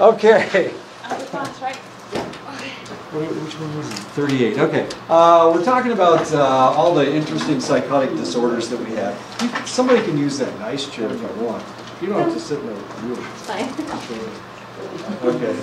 Okay. Class, right? Which one was it? 38. Okay. We're talking about all the interesting psychotic disorders that we have. Somebody can use that nice chair if I want. You don't have to sit in a really. Fine. Okay.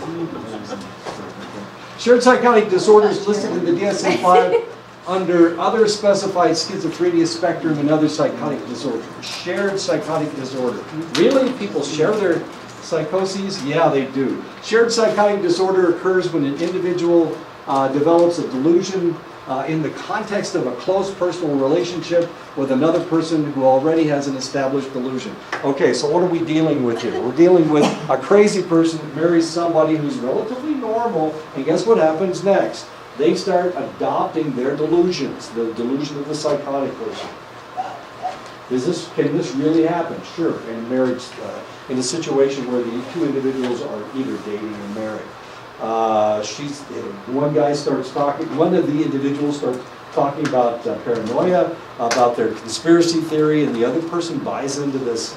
Shared psychotic disorders listed in the DSM-5 under other specified schizophrenia spectrum and other psychotic disorders. Shared psychotic disorder. Really? People share their psychoses? Yeah, they do. Shared psychotic disorder occurs when an individual develops a delusion in the context of a close personal relationship with another person who already has an established delusion. Okay, so what are we dealing with here? We're dealing with a crazy person that marries somebody who's relatively normal, and guess what happens next? They start adopting their delusions, the delusion of the psychotic person. Can this really happen? Sure, in a marriage, in a situation where the two individuals are either dating or married. One guy starts talking, one of the individuals starts talking about paranoia, about their conspiracy theory, and the other person buys into this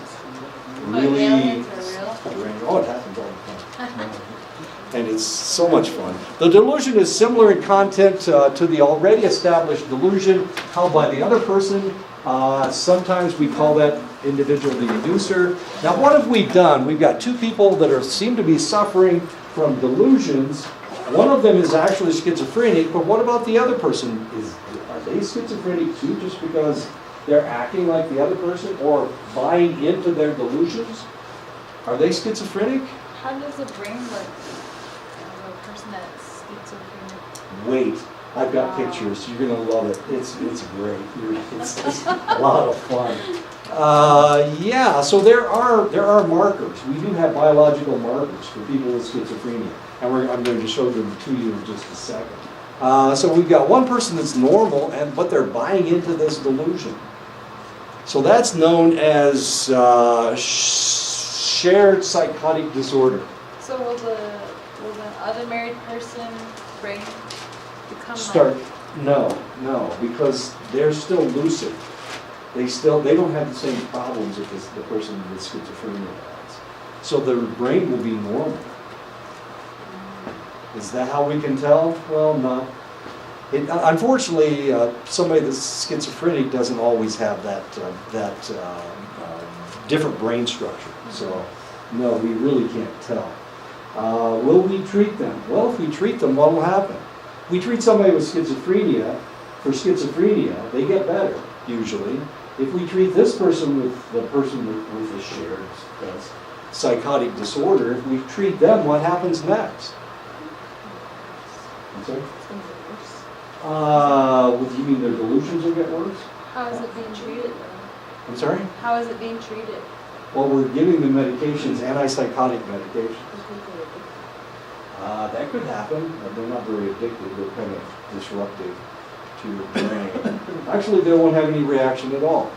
really. Aliens are real? Oh, it happens all the time. And it's so much fun. The delusion is similar in content to the already established delusion held by the other person. Sometimes we call that individual the inducer. Now, what have we done? We've got two people that seem to be suffering from delusions. One of them is actually schizophrenic, but what about the other person? Are they schizophrenic too, just because they're acting like the other person or buying into their delusions? Are they schizophrenic? How does the brain work of a person that's schizophrenic? Wait, I've got pictures. You're gonna love it. It's great. It's a lot of fun. Yeah, so there are markers. We do have biological markers for people with schizophrenia, and I'm going to show them to you in just a second. So we've got one person that's normal, but they're buying into this delusion. So that's known as shared psychotic disorder. So will the other married person brain become No, because they're still lucid. They don't have the same problems that the person with schizophrenia has. So their brain will be normal. Is that how we can tell? Well, no. Unfortunately, somebody that's schizophrenic doesn't always have that different brain structure. So, no, we really can't tell. Will we treat them? Well, if we treat them, what will happen? We treat somebody with schizophrenia for schizophrenia, they get better, usually. If we treat this person with the person with a shared psychotic disorder, if we treat them, what happens next? I'm sorry? You mean their delusions will get worse? How is it being treated though? I'm sorry? How is it being treated? Well, we're giving them medications, antipsychotic medications. That could happen. They're not very addictive. They're kind of disruptive to your brain. Actually, they won't have any reaction at all,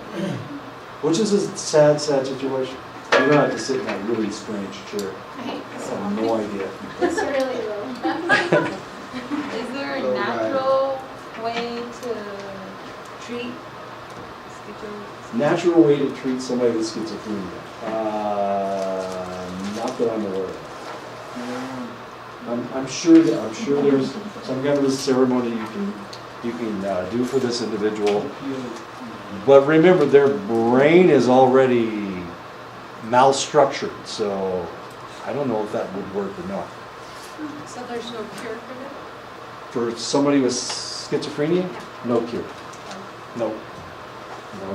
which is a sad situation. You don't have to sit in that really strange chair. I hate I have no idea. It's really low. Is there a natural way to treat schizophrenia? Natural way to treat somebody with schizophrenia? Not that I'm aware of. I'm sure there's some kind of a ceremony you can do for this individual. But remember, their brain is already malstructured, so I don't know if that would work or not. So there's no cure for that? For somebody with schizophrenia, no cure. No,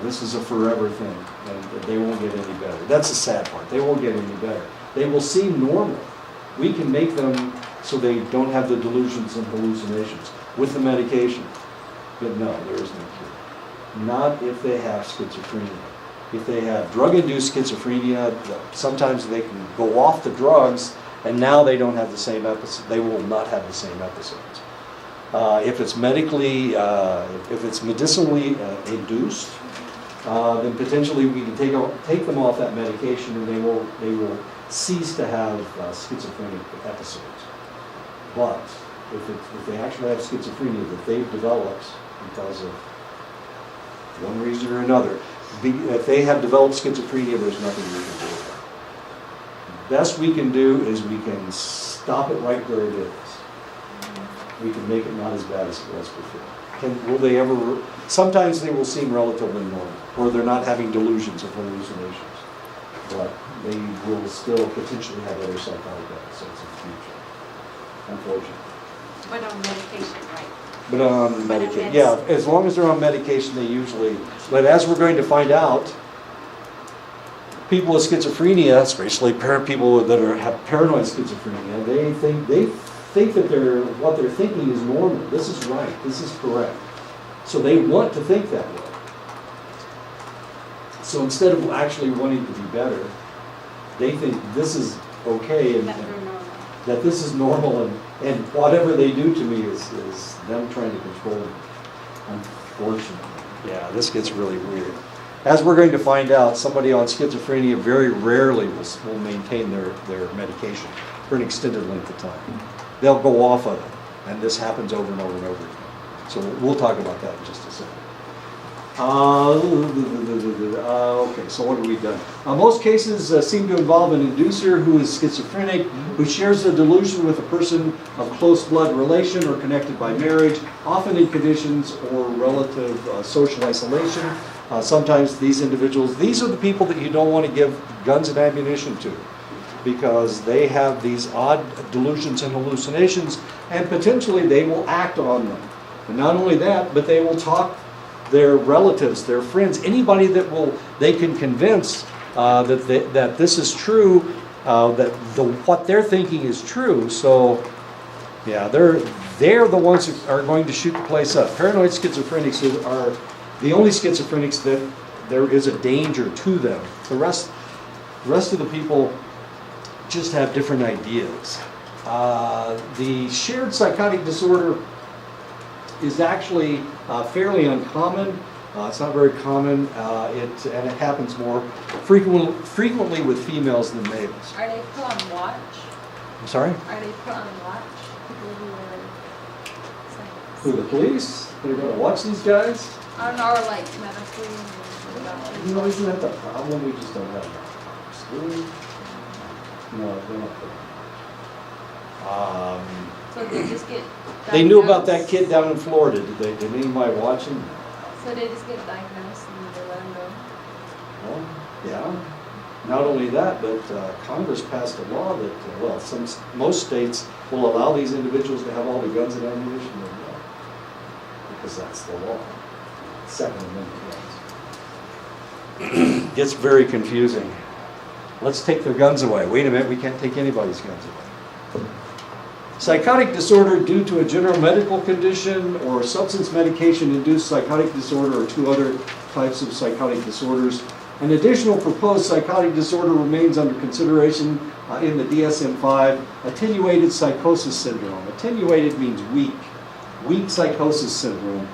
this is a forever thing, and they won't get any better. That's the sad part. They won't get any better. They will seem normal. We can make them so they don't have the delusions and hallucinations with the medication. But no, there is no cure. Not if they have schizophrenia. If they have drug-induced schizophrenia, sometimes they can go off the drugs, and now they don't have the same episode. They will not have the same episodes. If it's if it's medicinally induced, then potentially we can take them off that medication, and they will cease to have schizophrenic episodes. But if they actually have schizophrenia that they've developed because of one reason or another, if they have developed schizophrenia, there's nothing we can do with Best we can do is we can stop it right where it is. We can make it not as bad as it was before. Will they ever? Sometimes they will seem relatively normal, or they're not having delusions or hallucinations, but they will still potentially have other psychotic episodes in the future, unfortunately. But on medication, right? But on medication, yeah, as long as they're on medication, they usually, but as we're going to find out, people with schizophrenia, especially people that have paranoid schizophrenia, they think that what they're thinking is normal. This is right. This is correct. So they want to think that way. So instead of actually wanting to be better, they think this is okay and that this is normal, and whatever they do to me is them trying to control me. Unfortunately. Yeah, this gets really weird. As we're going to find out, somebody on schizophrenia very rarely will maintain their medication for an extended length of time. They'll go off of it, and this happens over and over and over again. So we'll talk about that in just a second. Okay, so what have we done? Most cases seem to involve an inducer who is schizophrenic, who shares a delusion with a person of close blood relation or connected by marriage, often in conditions or relative social isolation. Sometimes these individuals, these are the people that you don't want to give guns and ammunition to, because they have these odd delusions and hallucinations, and potentially they will act on them. And not only that, but they will talk their relatives, their friends, anybody that they can convince that this is true, that what they're thinking is true. So, yeah, they're the ones who are going to shoot the place up. Paranoid schizophrenics are the only schizophrenics that there is a danger to them. The rest of the people just have different ideas. The shared psychotic disorder is actually fairly uncommon. It's not very common, and it happens more frequently with females than males. Are they put on watch? I'm sorry? Are they put on watch? People who Who, the police? They're going to watch these guys? I don't know, or like medically. You know, isn't that the problem? We just don't have enough. Really? No, they're not put. So they just get They knew about that diagnosed? kid down in Florida. Did anybody watch him? So they just get diagnosed and they let them go? Well, yeah. Not only that, but Congress passed a law that, most states will allow these individuals to have all the guns and ammunition they want, because that's the law. Second Amendment rights. Gets very confusing. Let's take their guns away. Wait a minute, we can't take anybody's guns away. Psychotic disorder due to a general medical condition or substance medication-induced psychotic disorder, or two other types of psychotic disorders. An additional proposed psychotic disorder remains under consideration in the DSM-5, attenuated psychosis syndrome. Attenuated means weak psychosis syndrome.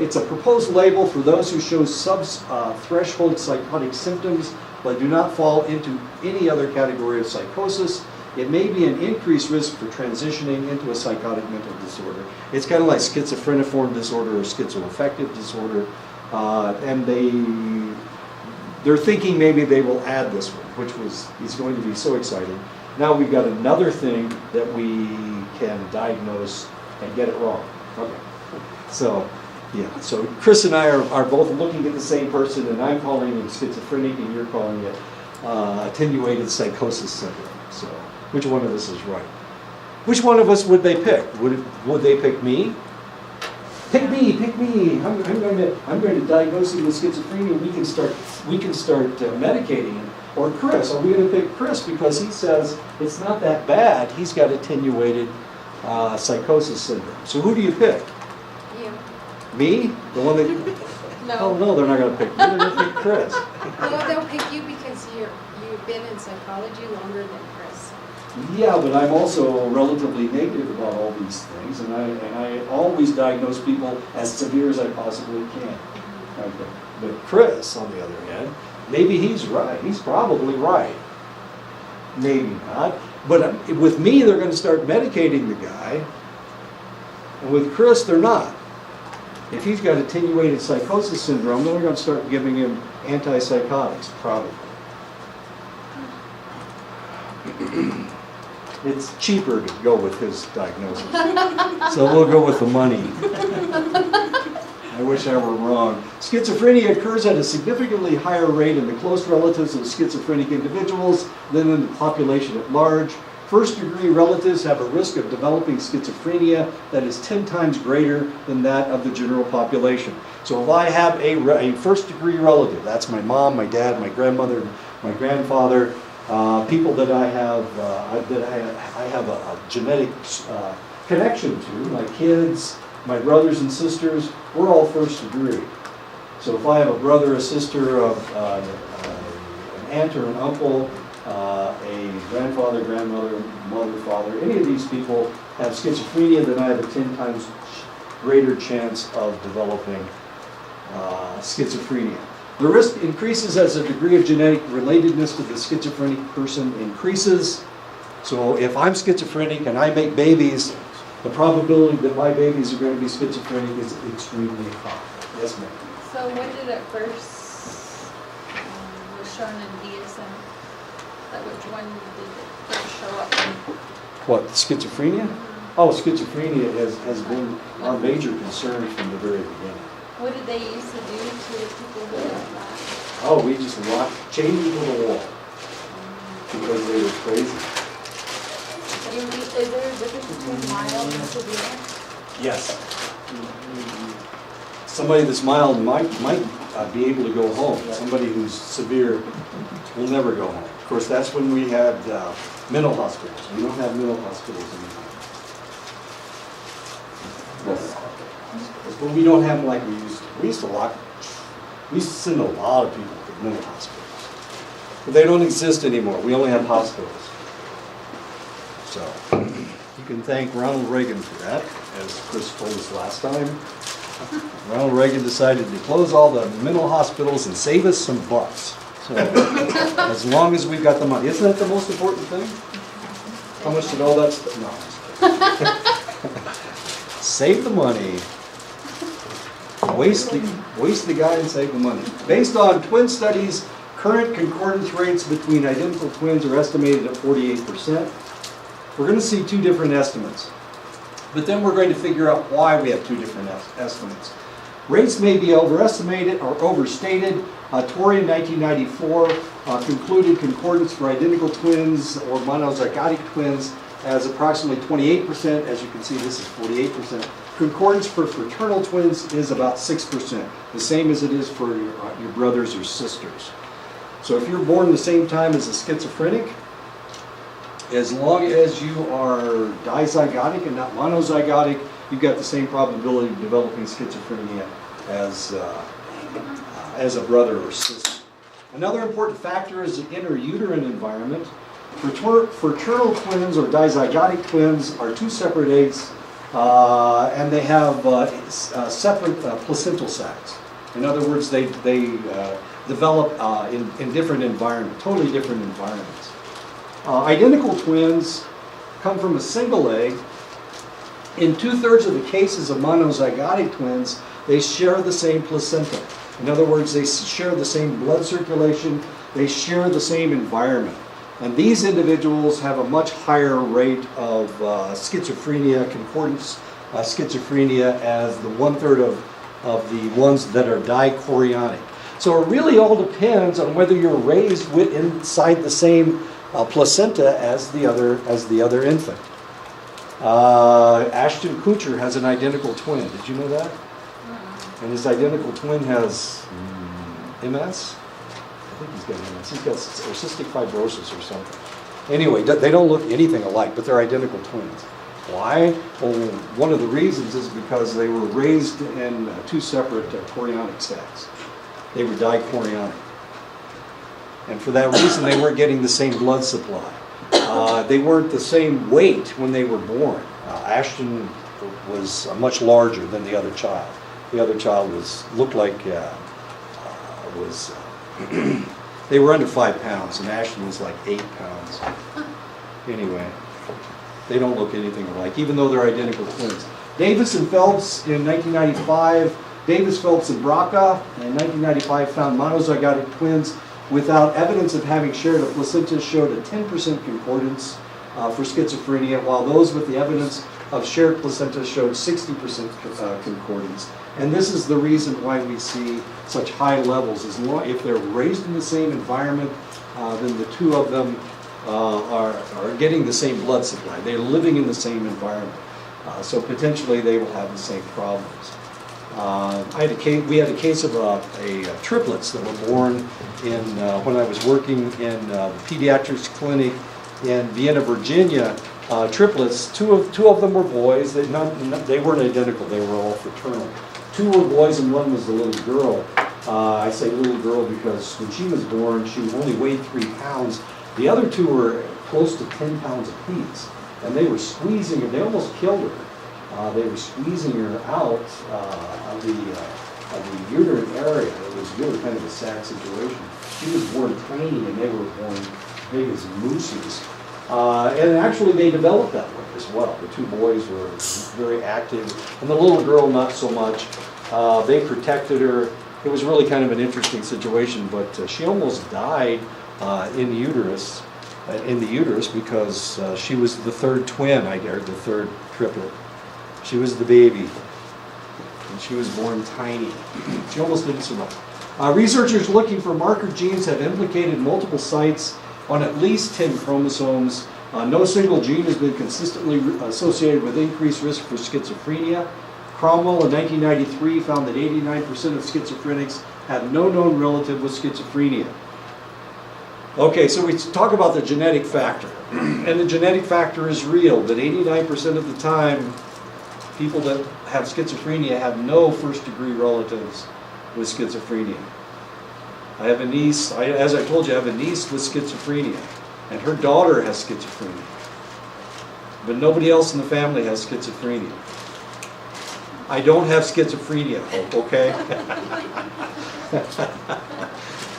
It's a proposed label for those who show threshold psychotic symptoms but do not fall into any other category of psychosis. It may be an increased risk for transitioning into a psychotic mental disorder. It's kind of like schizophreniform disorder or schizoaffective disorder, and they're thinking maybe they will add this one, which is going to be so exciting. Now we've got another thing that we can diagnose and get it wrong. Okay. So, yeah. So Chris and I are both looking at the same person, and I'm calling him schizophrenic, and you're calling it attenuated psychosis syndrome. So, which one of us is right? Which one of us would they pick? Would they pick me? Pick me. I'm going to diagnose you with schizophrenia. We can start medicating him. Or Chris. Are we going to pick Chris because he says it's not that bad? He's got attenuated psychosis syndrome. So who do you pick? You. Me? The one that? No. Oh no, they're not going to pick me. They're going to pick Chris. No, they'll pick you because you've been in psychology longer than Chris. Yeah, but I'm also relatively negative about all these things, and I always diagnose people as severe as I possibly can. Okay. But Chris, on the other hand, maybe he's right. He's probably right. Maybe not. But with me, they're going to start medicating the guy, and with Chris, they're not. If he's got attenuated psychosis syndrome, then they're going to start giving him antipsychotics, probably. It's cheaper to go with his diagnosis. So we'll go with the money. I wish I were wrong. Schizophrenia occurs at a significantly higher rate in the close relatives of schizophrenic individuals than in the population at large. First-degree relatives have a risk of developing schizophrenia that is 10 times greater than that of the general population. So if I have a first-degree relative, that's my mom, my dad, my grandmother, my grandfather, people that I have a genetic connection to, my kids, my brothers and sisters, we're all first degree. So if I have a brother, a sister, an aunt or an uncle, a grandfather, grandmother, mother, father, any of these people have schizophrenia, then I have a 10 times greater chance of developing schizophrenia. The risk increases as the degree of genetic relatedness to the schizophrenic person increases. So if I'm schizophrenic and I make babies, the probability that my babies are going to be schizophrenic is extremely high. Yes, ma'am. So when did it first was shown in DSM? Like which one did it first show up in? What, schizophrenia? Oh, schizophrenia has been our major concern from the very beginning. What did they used to do to people who got that? Oh, we just chained them to the wall because they were crazy. Is there a difference between mild and severe? Yes. Somebody that's mild might be able to go home. Somebody who's severe will never go home. Of course, that's when we had mental hospitals. We don't have mental hospitals anymore. But we don't have them like we used to. We used to send a lot of people to mental hospitals. But they don't exist anymore. We only have hospitals. So you can thank Ronald Reagan for that, as Chris told us last time. Ronald Reagan decided to close all the mental hospitals and save us some bucks. So as long as we've got the money. Isn't that the most important thing? How much did all that stuff? No. Save the money. Waste the guy and save the money. Based on twin studies, current concordance rates between identical twins are estimated at 48%. We're going to see two different estimates. But then we're going to figure out why we have two different estimates. Rates may be overestimated or overstated. Torrey in 1994 concluded concordance for identical twins or monozygotic twins as approximately 28%. As you can see, this is 48%. Concordance for fraternal twins is about 6%, the same as it is for your brothers or sisters. So if you're born the same time as a schizophrenic, as long as you are dizygotic and not monozygotic, you've got the same probability of developing schizophrenia as a brother or sister. Another important factor is the intrauterine environment. Fraternal twins or dizygotic twins are two separate eggs, and they have separate placental sacs. In other words, they develop in different environments, totally different environments. Identical twins come from a single egg. In 2/3 of the cases of monozygotic twins, they share the same placenta. In other words, they share the same blood circulation, they share the same environment. And these individuals have a much higher rate of schizophrenia, concordance schizophrenia, as the 1/3 of the ones that are dichorionic. So it really all depends on whether you're raised inside the same placenta as the other infant. Ashton Kutcher has an identical twin. Did you know that? And his identical twin has MS. I think he's got MS. He's got cystic fibrosis or something. Anyway, they don't look anything alike, but they're identical twins. Why? Well, one of the reasons is because they were raised in two separate chorionic sacs. They were dichorionic. And for that reason, they weren't getting the same blood supply. They weren't the same weight when they were born. Ashton was much larger than the other child. The other child looked like they were under 5 pounds, and Ashton was like 8 pounds. Anyway, they don't look anything alike, even though they're identical twins. Davis and Phelps in 1995. Davis, Phelps, and Braca in 1995 found monozygotic twins without evidence of having shared a placenta showed a 10% concordance for schizophrenia, while those with the evidence of shared placenta showed 60% concordance. And this is the reason why we see such high levels. If they're raised in the same environment, then the two of them are getting the same blood supply. They're living in the same environment. So potentially they will have the same problems. We had a case of triplets that were born when I was working in the pediatrics clinic in Vienna, Virginia. Triplets, two of them were boys. They weren't identical, they were all fraternal. Two were boys and one was the little girl. I say little girl because when she was born, she only weighed 3 pounds. The other two were close to 10 pounds apiece. And they were squeezing her, they almost killed her. They were squeezing her out of the uterine area. It was really kind of a sad situation. She was born tiny and they were born big as mooses. And actually they developed that way as well. The two boys were very active, and the little girl not so much. They protected her. It was really kind of an interesting situation, but she almost died in the uterus because she was the third twin, the third triplet. She was the baby, and she was born tiny. She almost didn't survive. Researchers looking for marker genes have implicated multiple sites on at least 10 chromosomes. No single gene has been consistently associated with increased risk for schizophrenia. Cromwell in 1993 found that 89% of schizophrenics had no known relative with schizophrenia. Okay, so we talk about the genetic factor. And the genetic factor is real, that 89% of the time, people that have schizophrenia have no first-degree relatives with schizophrenia. I have a niece, as I told you, I have a niece with schizophrenia, and her daughter has schizophrenia. But nobody else in the family has schizophrenia. I don't have schizophrenia, okay?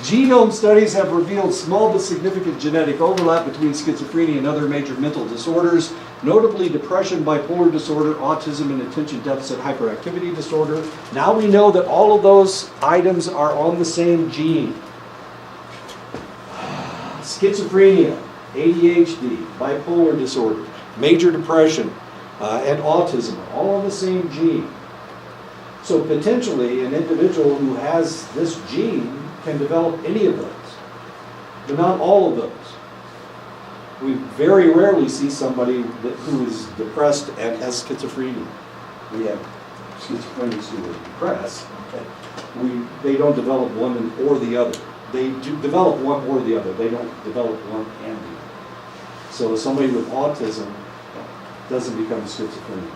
Genome studies have revealed small but significant genetic overlap between schizophrenia and other major mental disorders, notably depression, bipolar disorder, autism, and attention deficit hyperactivity disorder. Now we know that all of those items are on the same gene. Schizophrenia, ADHD, bipolar disorder, major depression, and autism are all on the same gene. So potentially an individual who has this gene can develop any of those, but not all of those. We very rarely see somebody who is depressed and has schizophrenia. We have schizophrenics who are depressed, but they don't develop one or the other. They do develop one or the other. They don't develop one and the other. So somebody with autism doesn't become schizophrenic.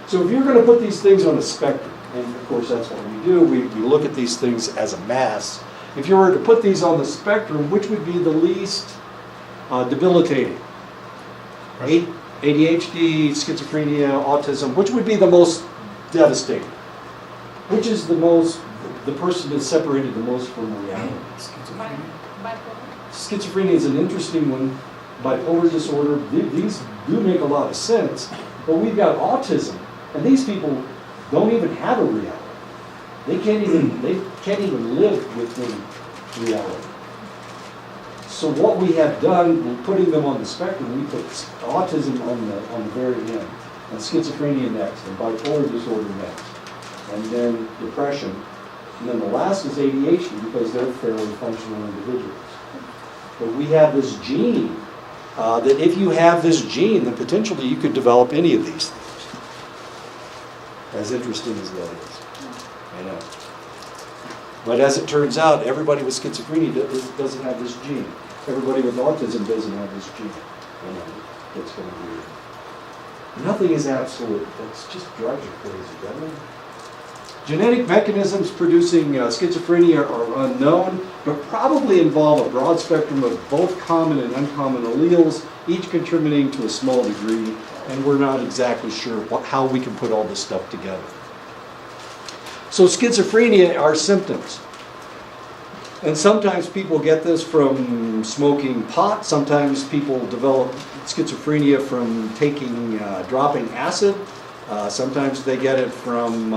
So if you're going to put these things on a spectrum, and of course that's what we do, we look at these things as a mass. If you were to put these on the spectrum, which would be the least debilitating? ADHD, schizophrenia, autism, which would be the most devastating? Which is the person is separated the most from reality? Bipolar. Schizophrenia is an interesting one. Bipolar disorder, these do make a lot of sense, but we've got autism, and these people don't even have a reality. They can't even live within reality. So what we have done, putting them on the spectrum, we put autism on the very end, and schizophrenia next, and bipolar disorder next, and then depression, and then the last is ADHD because they're fairly functional individuals. But we have this gene that if you have this gene, then potentially you could develop any of these things. As interesting as that is. I know. But as it turns out, everybody with schizophrenia doesn't have this gene. Everybody with autism doesn't have this gene. I know. That's kind of weird. Nothing is absolute. That's just drives you crazy, doesn't it? Genetic mechanisms producing schizophrenia are unknown, but probably involve a broad spectrum of both common and uncommon alleles, each contributing to a small degree, and we're not exactly sure how we can put all this stuff together. So schizophrenia are symptoms. And sometimes people get this from smoking pot, sometimes people develop schizophrenia from dropping acid, Sometimes they get it from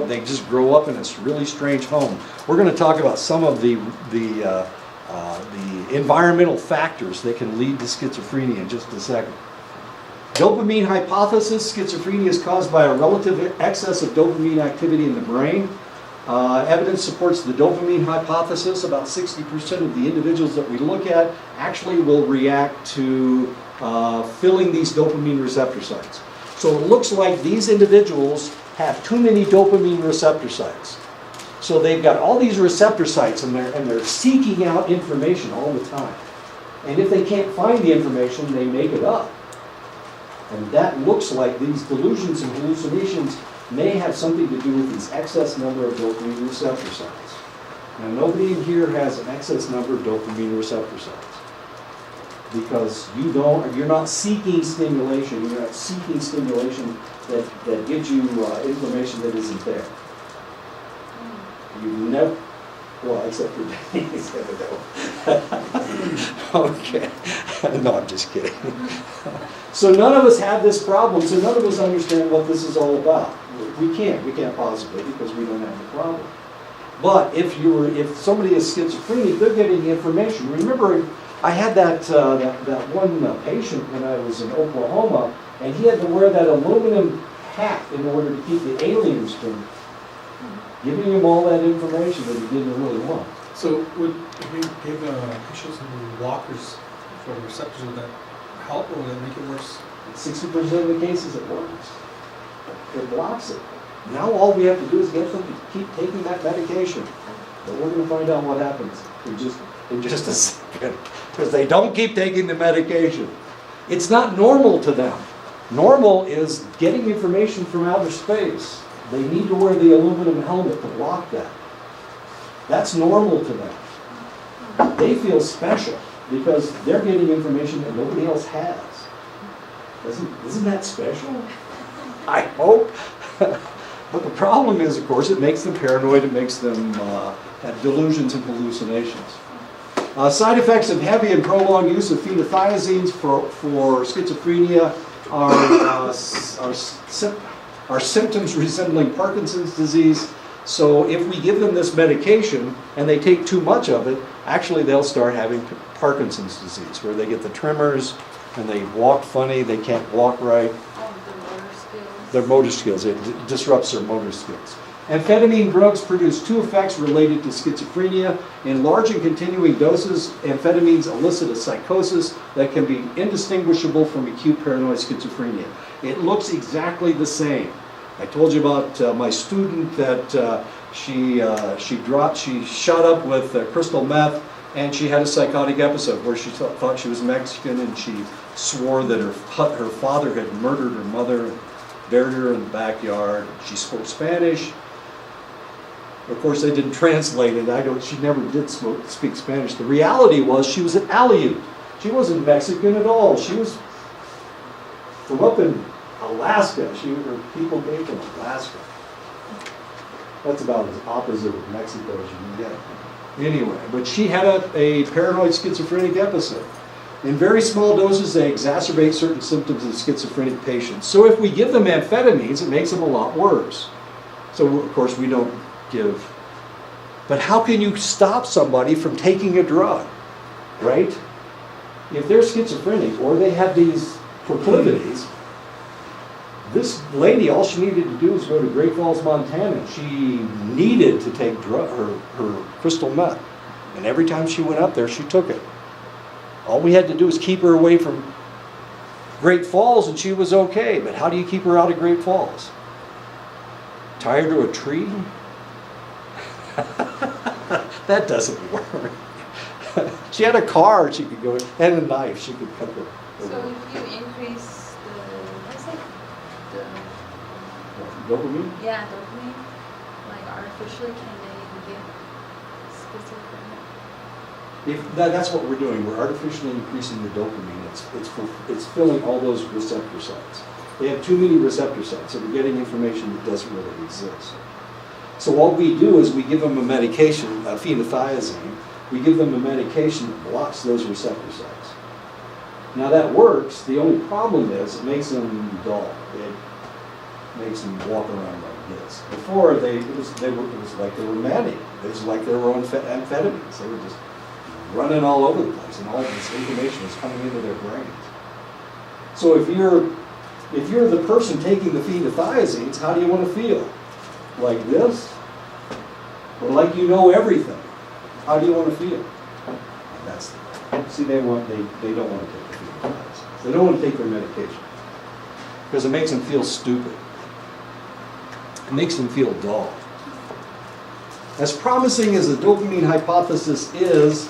they just grow up in this really strange home. We're going to talk about some of the environmental factors that can lead to schizophrenia in just a second. Dopamine hypothesis: schizophrenia is caused by a relative excess of dopamine activity in the brain. Evidence supports the dopamine hypothesis. About 60% of the individuals that we look at actually will react to filling these dopamine receptor sites. So it looks like these individuals have too many dopamine receptor sites. So they've got all these receptor sites and they're seeking out information all the time. And if they can't find the information, they make it up. And that looks like these delusions and hallucinations may have something to do with this excess number of dopamine receptor sites. Now, nobody in here has an excess number of dopamine receptor sites because you're not seeking stimulation. You're not seeking stimulation that gives you information that isn't there. You never, well, except for Danny's Okay. No, I'm just kidding. So none of us have this problem, so none of us understand what this is all about. We can't possibly because we don't have the problem. But if somebody is schizophrenic, they're getting information. Remember, I had that one patient when I was in Oklahoma, and he had to wear that aluminum hat in order to keep the aliens from giving him all that information that he didn't really want. So if we give patients some blockers for the receptors, would that help or would that make it worse? 60% of the cases it works. It blocks it. Now all we have to do is get them to keep taking that medication. But we're going to find out what happens in just a second. Because they don't keep taking the medication. It's not normal to them. Normal is getting information from outer space. They need to wear the aluminum helmet to block that. That's normal to them. They feel special because they're getting information that nobody else has. Isn't that special? I hope. But the problem is, of course, it makes them paranoid. It makes them have delusions and hallucinations. Side effects of heavy and prolonged use of phenothiazines for schizophrenia are symptoms resembling Parkinson's disease. So if we give them this medication and they take too much of it, actually they'll start having Parkinson's disease, where they get the tremors and they walk funny, they can't walk right. Their motor skills, it disrupts their motor skills. Amphetamine drugs produce two effects related to schizophrenia. In large and continuing doses, amphetamines elicit a psychosis that can be indistinguishable from acute paranoid schizophrenia. It looks exactly the same. I told you about my student that she shot up with crystal meth, and she had a psychotic episode where she thought she was Mexican, and she swore that her father had murdered her mother and buried her in the backyard. She spoke Spanish. Of course, they didn't translate it. She never did speak Spanish. The reality was she was an Aleut. She wasn't Mexican at all. She was from up in Alaska. Her people came from Alaska. That's about as opposite of Mexico as you can get. Anyway, but she had a paranoid schizophrenic episode. In very small doses, they exacerbate certain symptoms of schizophrenic patients. So if we give them amphetamines, it makes them a lot worse. So of course we don't give. But how can you stop somebody from taking a drug, right? If they're schizophrenic or they have these proclivities, this lady, all she needed to do was go to Great Falls, Montana. She needed to take her crystal meth. And every time she went up there, she took it. All we had to do was keep her away from Great Falls and she was okay. But how do you keep her out of Great Falls? Tie her to a tree? That doesn't work. She had a car she could go, and a knife she could cut the So if you increase dopamine? Yeah, dopamine. Like artificially, can they get schizophrenic? That's what we're doing. We're artificially increasing the dopamine. It's filling all those receptor sites. They have too many receptor sites, so we're getting information that doesn't really exist. So what we do is we give them a medication, phenothiazine. We give them a medication that blocks those receptor sites. Now that works, the only problem is it makes them dull. It makes them walk around like this. Before, it was like they were manic. It was like they were on amphetamines. They were just running all over the place, and all this information was coming into their brains. So if you're the person taking the phenothiazines, how do you want to feel? Like this? Or like you know everything? How do you want to feel? That's the problem. See, they don't want to take the phenothiazines. They don't want to take their medication because it makes them feel stupid. It makes them feel dull. As promising as the dopamine hypothesis is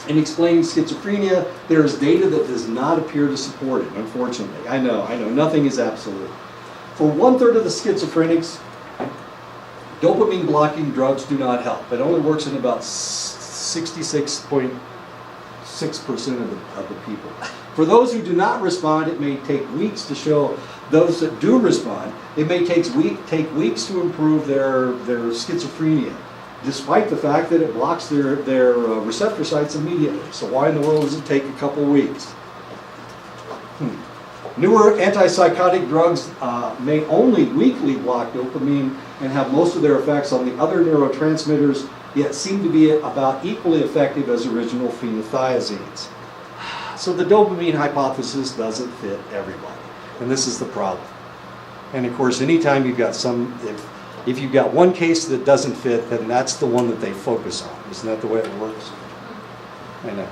in explaining schizophrenia, there is data that does not appear to support it, unfortunately. I know, nothing is absolute. For 1/3 of the schizophrenics, dopamine blocking drugs do not help. It only works in about 66.6% of the people. For those who do not respond, it may take weeks to show. Those that do respond, it may take weeks to improve their schizophrenia, despite the fact that it blocks their receptor sites immediately. So why in the world does it take a couple weeks? Newer antipsychotic drugs may only weakly block dopamine and have most of their effects on the other neurotransmitters, yet seem to be about equally effective as original phenothiazines. So the dopamine hypothesis doesn't fit everybody, and this is the problem. And of course, anytime you've got if you've got one case that doesn't fit, then that's the one that they focus on. Isn't that the way it works? I know.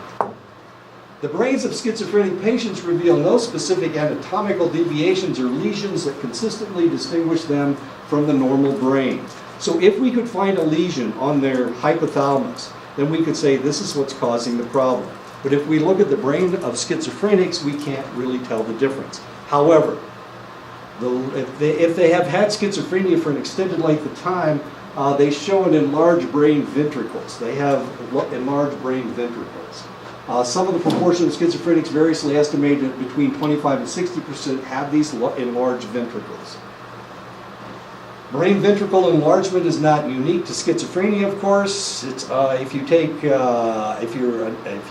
The brains of schizophrenic patients reveal no specific anatomical deviations or lesions that consistently distinguish them from the normal brain. So if we could find a lesion on their hypothalamus, then we could say this is what's causing the problem. But if we look at the brain of schizophrenics, we can't really tell the difference. However, if they have had schizophrenia for an extended length of time, they show an enlarged brain ventricles. They have enlarged brain ventricles. Some of the proportion of schizophrenics variously estimated between 25 and 60% have these enlarged ventricles. Brain ventricle enlargement is not unique to schizophrenia, of course. It's if you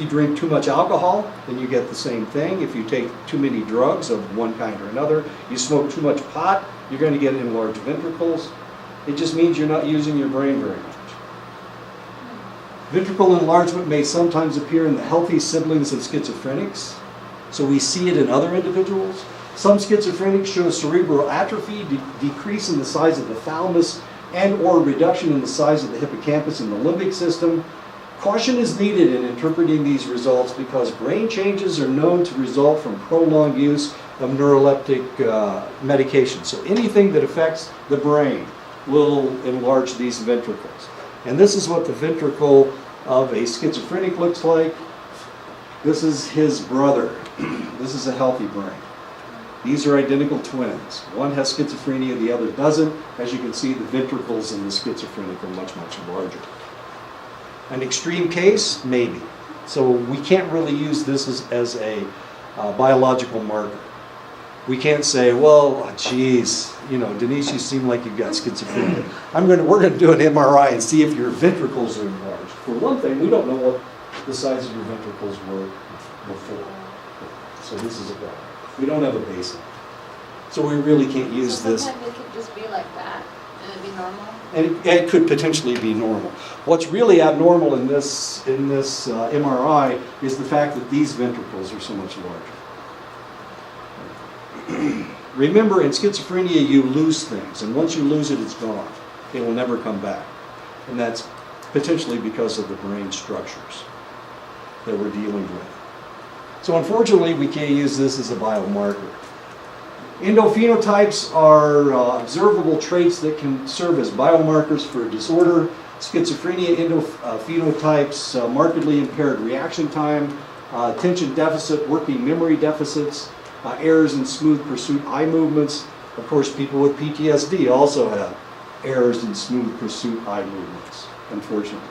drink too much alcohol, then you get the same thing. If you take too many drugs of one kind or another, you smoke too much pot, you're going to get enlarged ventricles. It just means you're not using your brain very much. Ventricle enlargement may sometimes appear in the healthy siblings of schizophrenics, so we see it in other individuals. Some schizophrenics show cerebral atrophy, decrease in the size of the thalamus, and or reduction in the size of the hippocampus and the limbic system. Caution is needed in interpreting these results because brain changes are known to result from prolonged use of neuroleptic medication. So anything that affects the brain will enlarge these ventricles. And this is what the ventricle of a schizophrenic looks like. This is his brother. This is a healthy brain. These are identical twins. One has schizophrenia, the other doesn't. As you can see, the ventricles in the schizophrenic are much, much larger. An extreme case? Maybe. So we can't really use this as a biological marker. We can't say, well, geez, Denise, you seem like you've got schizophrenia. We're going to do an MRI and see if your ventricles are enlarged. For one thing, we don't know what the size of your ventricles were before. So this is a problem. We don't have a baseline. So we really can't use this. Sometimes it could just be like that, and it'd be normal. And it could potentially be normal. What's really abnormal in this MRI is the fact that these ventricles are so much larger. Remember, in schizophrenia, you lose things, and once you lose it, it's gone. It will never come back. And that's potentially because of the brain structures that we're dealing with. So unfortunately, we can't use this as a biomarker. Endophenotypes are observable traits that can serve as biomarkers for a disorder. Schizophrenia endophenotypes, markedly impaired reaction time, attention deficit, working memory deficits, errors in smooth pursuit eye movements. Of course, people with PTSD also have errors in smooth pursuit eye movements, unfortunately.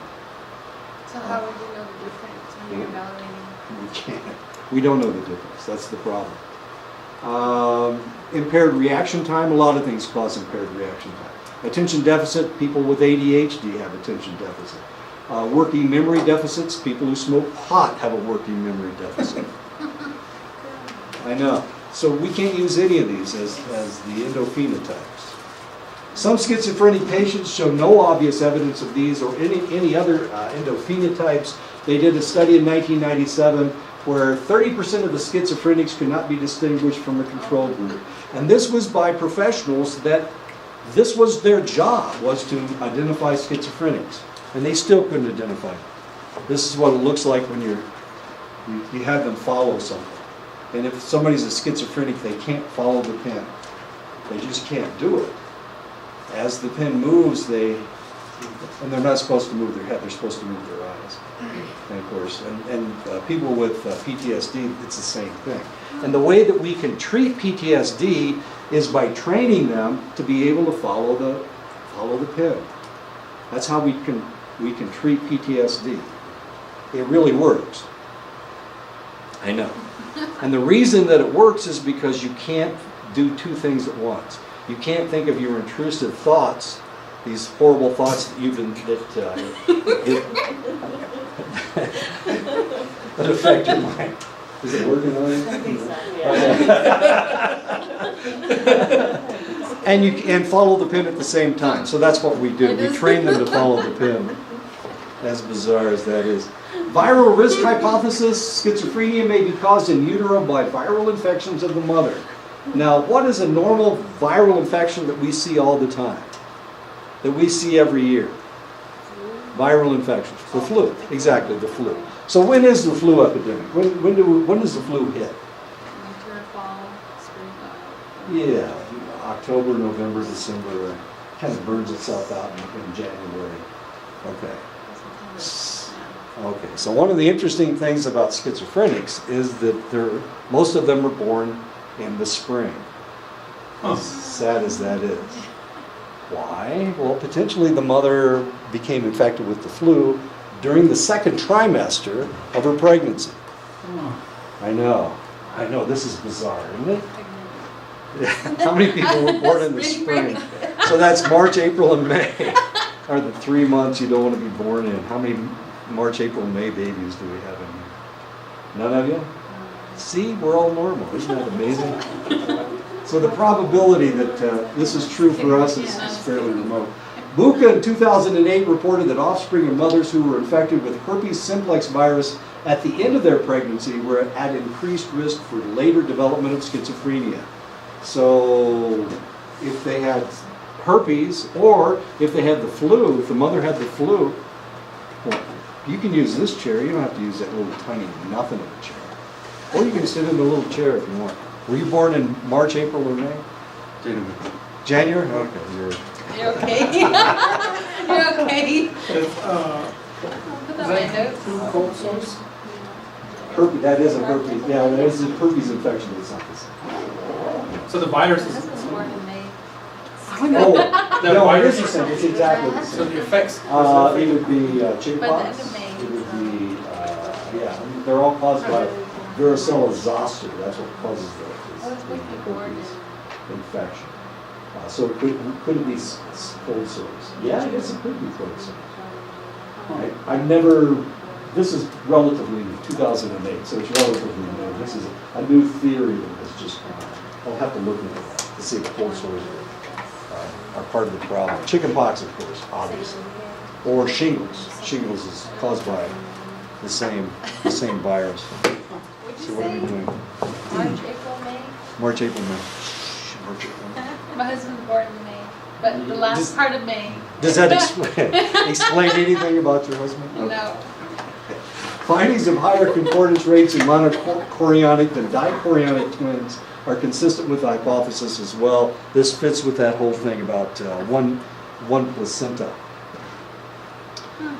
So how would you know the difference when you're evaluating? We can't. We don't know the difference. That's the problem. Impaired reaction time, a lot of things cause impaired reaction time. Attention deficit, people with ADHD have attention deficit. Working memory deficits, people who smoke pot have a working memory deficit. I know. So we can't use any of these as the endophenotypes. Some schizophrenic patients show no obvious evidence of these or any other endophenotypes. They did a study in 1997 where 30% of the schizophrenics could not be distinguished from a control group. And this was by professionals that this was their job, was to identify schizophrenics. And they still couldn't identify them. This is what it looks like when you have them follow something. And if somebody's a schizophrenic, they can't follow the pen. They just can't do it. As the pen moves, and they're not supposed to move their head, they're supposed to move their eyes. And of course, and people with PTSD, it's the same thing. And the way that we can treat PTSD is by training them to be able to follow the pen. That's how we can treat PTSD. It really works. I know. And the reason that it works is because you can't do two things at once. You can't think of your intrusive thoughts, these horrible thoughts that that affect your mind. Is it working on you? I think so, yeah. And follow the pen at the same time. So that's what we do. We train them to follow the pen. As bizarre as that is. Viral risk hypothesis: schizophrenia may be caused in utero by viral infections of the mother. Now, what is a normal viral infection that we see all the time? That we see every year? Viral infections. The flu. Exactly, the flu. So when is the flu epidemic? When does the flu hit? Winter, fall, spring, Yeah, October, November, December. Kind of burns itself out in January. Okay. Okay, so one of the interesting things about schizophrenics is that most of them are born in the spring. As sad as that is. Why? Well, potentially the mother became infected with the flu during the second trimester of her pregnancy. I know, this is bizarre, isn't it? How many people were born in the spring? So that's March, April, and May. Are the 3 months you don't want to be born in. How many March, April, and May babies do we have in here? None of you? See, we're all normal. Isn't that amazing? So the probability that this is true for us is fairly remote. Buca in 2008 reported that offspring of mothers who were infected with herpes simplex virus at the end of their pregnancy were at increased risk for later development of schizophrenia. So if they had herpes, or if they had the flu, if the mother had the flu, well, you can use this chair. You don't have to use that little tiny nothing of a chair. Or you can sit in the little chair if you want. Were you born in March, April, or May? January? Okay, You're okay? You're okay? Is Put that in my notes. cold sores? herpes. That is a herpes. Yeah, that is a herpes infection. It's not the same. So the virus My is, husband's born in May. Oh, no, it is the same. It's exactly the so same. the effects. It would be chickenpox. By the end of May. It would be, yeah, they're all caused by varicella zoster. That's what causes I was supposed to be born in. infection. So it could it be cold sores? Yeah, I guess it could be cold sores. I've never, this is relatively new, 2008, so it's relatively new. This is a new theory that has just come out. I'll have to look into that to see if cold sores are part of the problem. Chickenpox, of course, obviously. Or shingles. Shingles is caused by the same virus. What'd So you what are we say? doing? March, April, May? March, April, May. March, April, May. My husband's born in May, but the last part of May. Does that explain anything about your husband? Okay. No. Findings of higher concordance rates in monochorionic than dichorionic twins are consistent with the hypothesis as well. This fits with that whole thing about one placenta.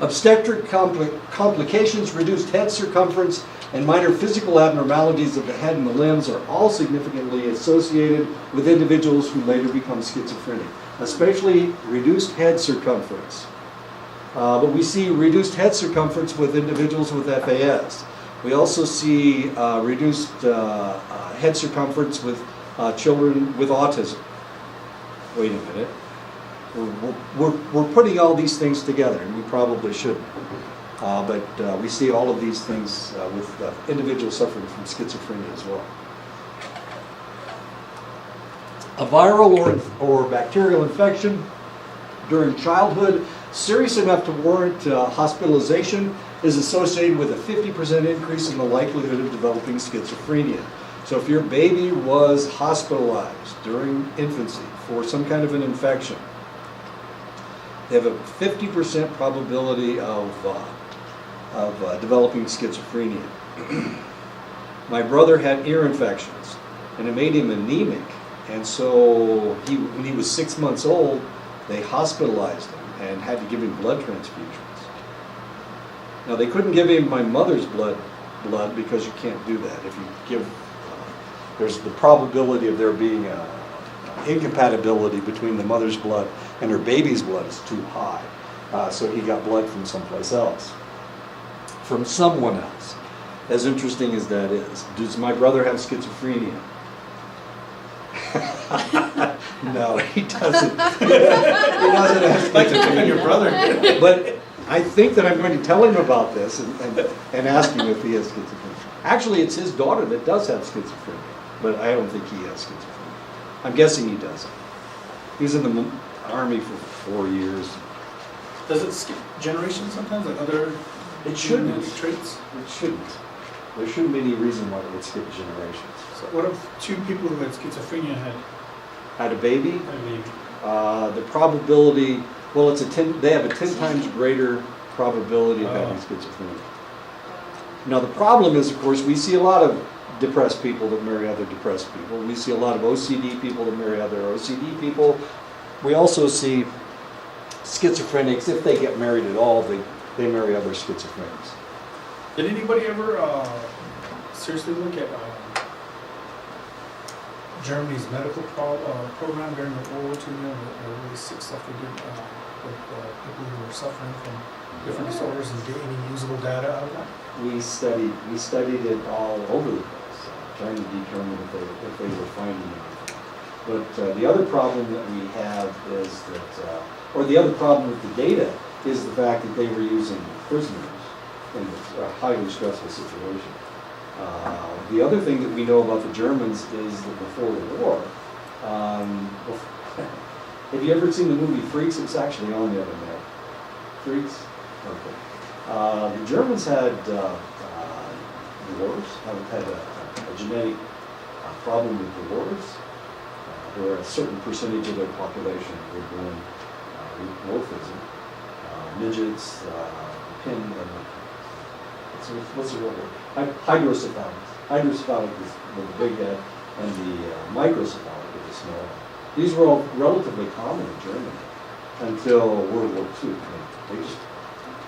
Obstetric complications, reduced head circumference, and minor physical abnormalities of the head and the limbs are all significantly associated with individuals who later become schizophrenic, especially reduced head circumference. But we see reduced head circumference with individuals with FAS. We also see reduced head circumference with children with autism. Wait a minute. We're putting all these things together, and we probably shouldn't. But we see all of these things with individuals suffering from schizophrenia as well. A viral or bacterial infection during childhood, serious enough to warrant hospitalization, is associated with a 50% increase in the likelihood of developing schizophrenia. So if your baby was hospitalized during infancy for some kind of an infection, they have a 50% probability of developing schizophrenia. My brother had ear infections, and it made him anemic. And so when he was 6 months old, they hospitalized him and had to give him blood transfusions. Now, they couldn't give him my mother's blood because you can't do that. If you give, there's the probability of there being a incompatibility between the mother's blood and her baby's blood is too high. So he got blood from someplace else, from someone else. As interesting as that is, does my brother have schizophrenia? No, he doesn't. He doesn't have Like to pick on schizophrenia. your brother. But I think that I'm going to tell him about this and ask him if he has schizophrenia. Actually, it's his daughter that does have schizophrenia, but I don't think he has schizophrenia. I'm guessing he doesn't. He was in the Army for 4 years. Does it skip generations sometimes, like other It shouldn't. traits? It shouldn't. There shouldn't be any reason why it would skip generations. So what if two people who had schizophrenia Had a baby, had a baby? the probability, well, they have a 10 times greater probability of having schizophrenia. Now, the problem is, of course, we see a lot of depressed people that marry other depressed people. We see a lot of OCD people that marry other OCD people. We also see schizophrenics, if they get married at all, they marry other schizophrenics. Did anybody ever seriously look at Germany's medical program during the World War II, the really sick stuff they did with people who were suffering from different disorders and getting any usable data out of that? We studied it all over the place, trying to determine if they were finding anything. But the other problem that we have is that, or the other problem with the data is the fact that they were using prisoners in a highly stressful situation. The other thing that we know about the Germans is that before the war, have you ever seen the movie Freaks? It's actually on the other net. Freaks? Okay. The Germans had wars, had a genetic problem with the wars, where a certain percentage of their population were born with dwarfism. Midgets, what's the real word? Hydrocephalic. Hydrocephalic is the big head, and the microcephalic is the small head. These were all relatively common in Germany until World War II. They just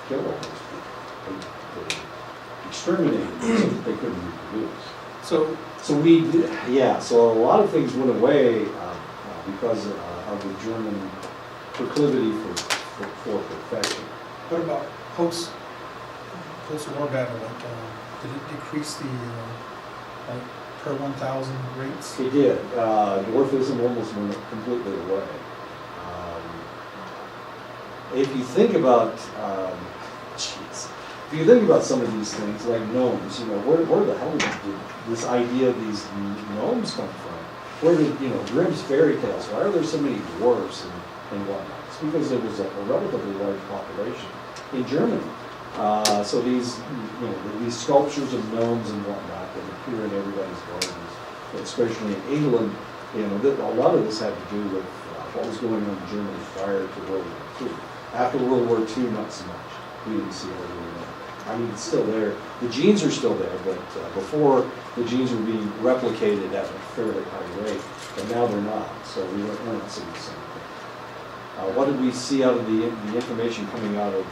killed all those people. They exterminated them so that they couldn't reproduce. So So a lot of things went away because of the German proclivity for perfection. what about post-war data? Like, did it decrease the like per 1,000 rates? It did. Dwarfism almost went completely away. If you think about, if you think about some of these things, like gnomes, where the hell did this idea of these gnomes come from? Where did, Grimm's fairy tales, why are there so many dwarfs and whatnot? It's because there was a relatively large population in Germany. So these sculptures of gnomes and whatnot that appear in everybody's gardens, especially in England, a lot of this had to do with what was going on in Germany prior to World War II. After World War II, not so much. We didn't see it anymore. I mean, it's still there. The genes are still there, but before the genes were being replicated at a fairly high rate, and now they're not. So we're not seeing the same thing. What did we see out of the information coming out of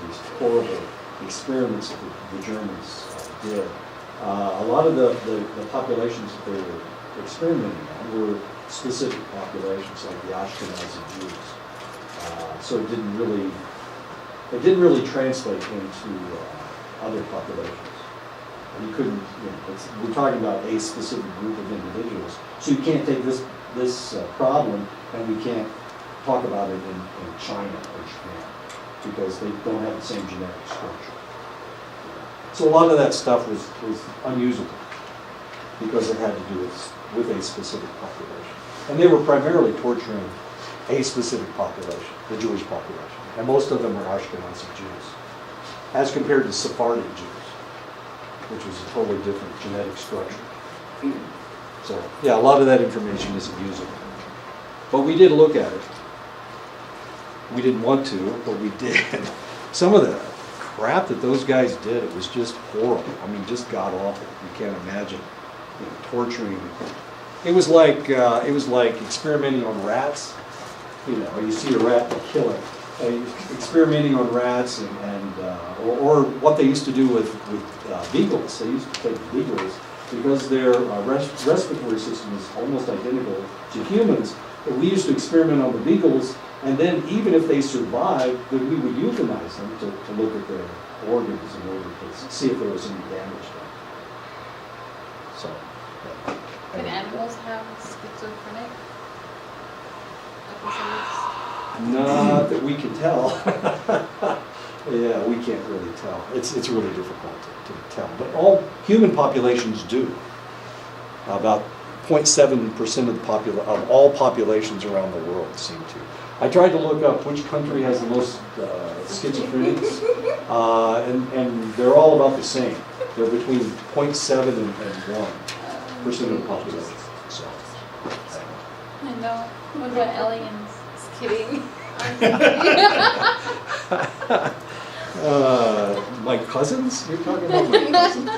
these horrible experiments that the Germans did? A lot of the populations that they were experimenting on were specific populations, like the Ashkenazi Jews. So it didn't really translate into other populations. And you couldn't, we're talking about a specific group of individuals. So you can't take this problem and we can't talk about it in China or Japan because they don't have the same genetic structure. So a lot of that stuff was unusable because it had to do with a specific population. And they were primarily torturing a specific population, the Jewish population. And most of them were Ashkenazi Jews, as compared to Sephardic Jews, which was a totally different genetic structure. So, yeah, a lot of that information isn't usable. But we did look at it. We didn't want to, but we did. Some of the crap that those guys did, it was just horrible. I mean, just god awful. You can't imagine, torturing. It was like experimenting on rats. You see a rat and kill it. Experimenting on rats or what they used to do with beagles. They used to take beagles because their respiratory system is almost identical to humans. But we used to experiment on the beagles, and then even if they survived, then we would euthanize them to look at their organs in order to see if there was any damage done. So, yeah. Can animals have schizophrenic episodes? Not that we can tell. Yeah, we can't really tell. It's really difficult to tell. But all human populations do. About 0.7% of all populations around the world seem to. I tried to look up which country has the most schizophrenics, and they're all about the same. They're between 0.7 and 1% of the population. So, I know. What about aliens? Just kidding. My cousins? You're talking about my cousins?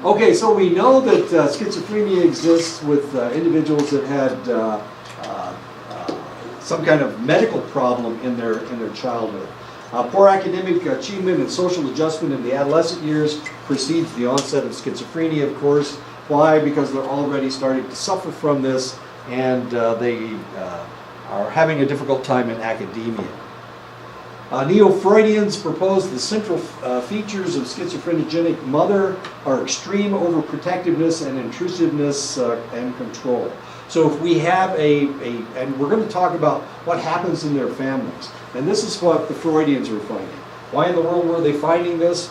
Okay, so we know that schizophrenia exists with individuals that had some kind of medical problem in their childhood. Poor academic achievement and social adjustment in the adolescent years precedes the onset of schizophrenia, of course. Why? Because they're already starting to suffer from this, and they are having a difficult time in academia. Neo-Freudians proposed the central features of schizophrenic mother are extreme overprotectiveness and intrusiveness and control. So if we have and we're going to talk about what happens in their families, and this is what the Freudians were finding. Why in the world were they finding this?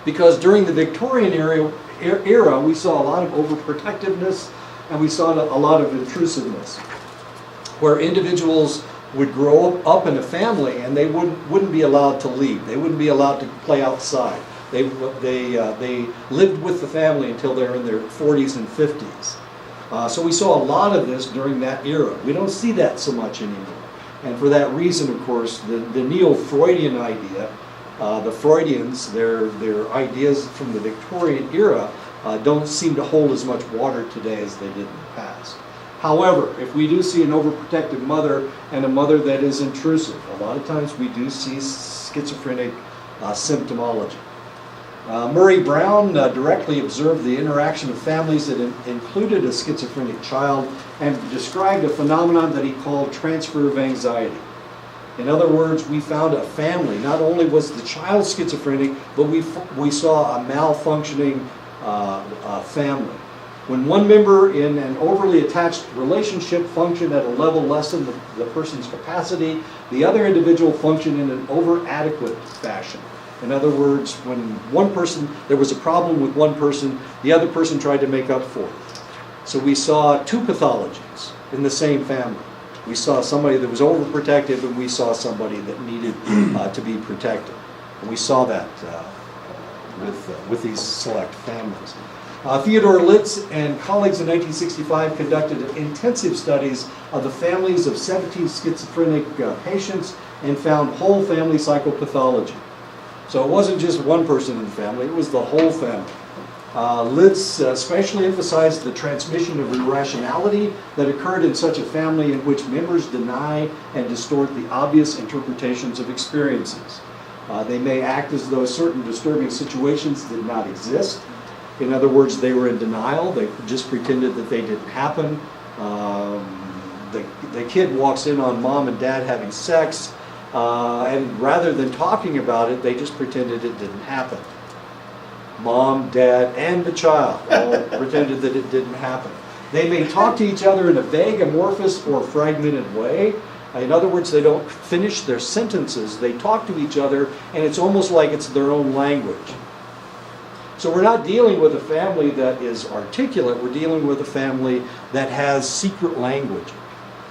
Because during the Victorian era, we saw a lot of overprotectiveness and we saw a lot of intrusiveness, where individuals would grow up in a family and they wouldn't be allowed to leave. They wouldn't be allowed to play outside. They lived with the family until they're in their 40s and 50s. So we saw a lot of this during that era. We don't see that so much anymore. And for that reason, of course, the Neo-Freudian idea, the Freudians, their ideas from the Victorian era don't seem to hold as much water today as they did in the past. However, if we do see an overprotective mother and a mother that is intrusive, a lot of times we do see schizophrenic symptomology. Murray Brown directly observed the interaction of families that included a schizophrenic child and described a phenomenon that he called transfer of anxiety. In other words, we found a family. Not only was the child schizophrenic, but we saw a malfunctioning family. When one member in an overly attached relationship functioned at a level less than the person's capacity, the other individual functioned in an over-adequate fashion. In other words, when there was a problem with one person, the other person tried to make up for it. So we saw two pathologies in the same family. We saw somebody that was overprotective, and we saw somebody that needed to be protected. And we saw that with these select families. Theodore Lidz and colleagues in 1965 conducted intensive studies of the families of 17 schizophrenic patients and found whole family psychopathology. So it wasn't just one person in the family, it was the whole family. Lidz especially emphasized the transmission of irrationality that occurred in such a family in which members deny and distort the obvious interpretations of experiences. They may act as though certain disturbing situations did not exist. In other words, they were in denial. They just pretended that they didn't happen. The kid walks in on mom and dad having sex, and rather than talking about it, they just pretended it didn't happen. Mom, dad, and the child all pretended that it didn't happen. They may talk to each other in a vague, amorphous, or fragmented way. In other words, they don't finish their sentences. They talk to each other, and it's almost like it's their own language. So we're not dealing with a family that is articulate, we're dealing with a family that has secret language,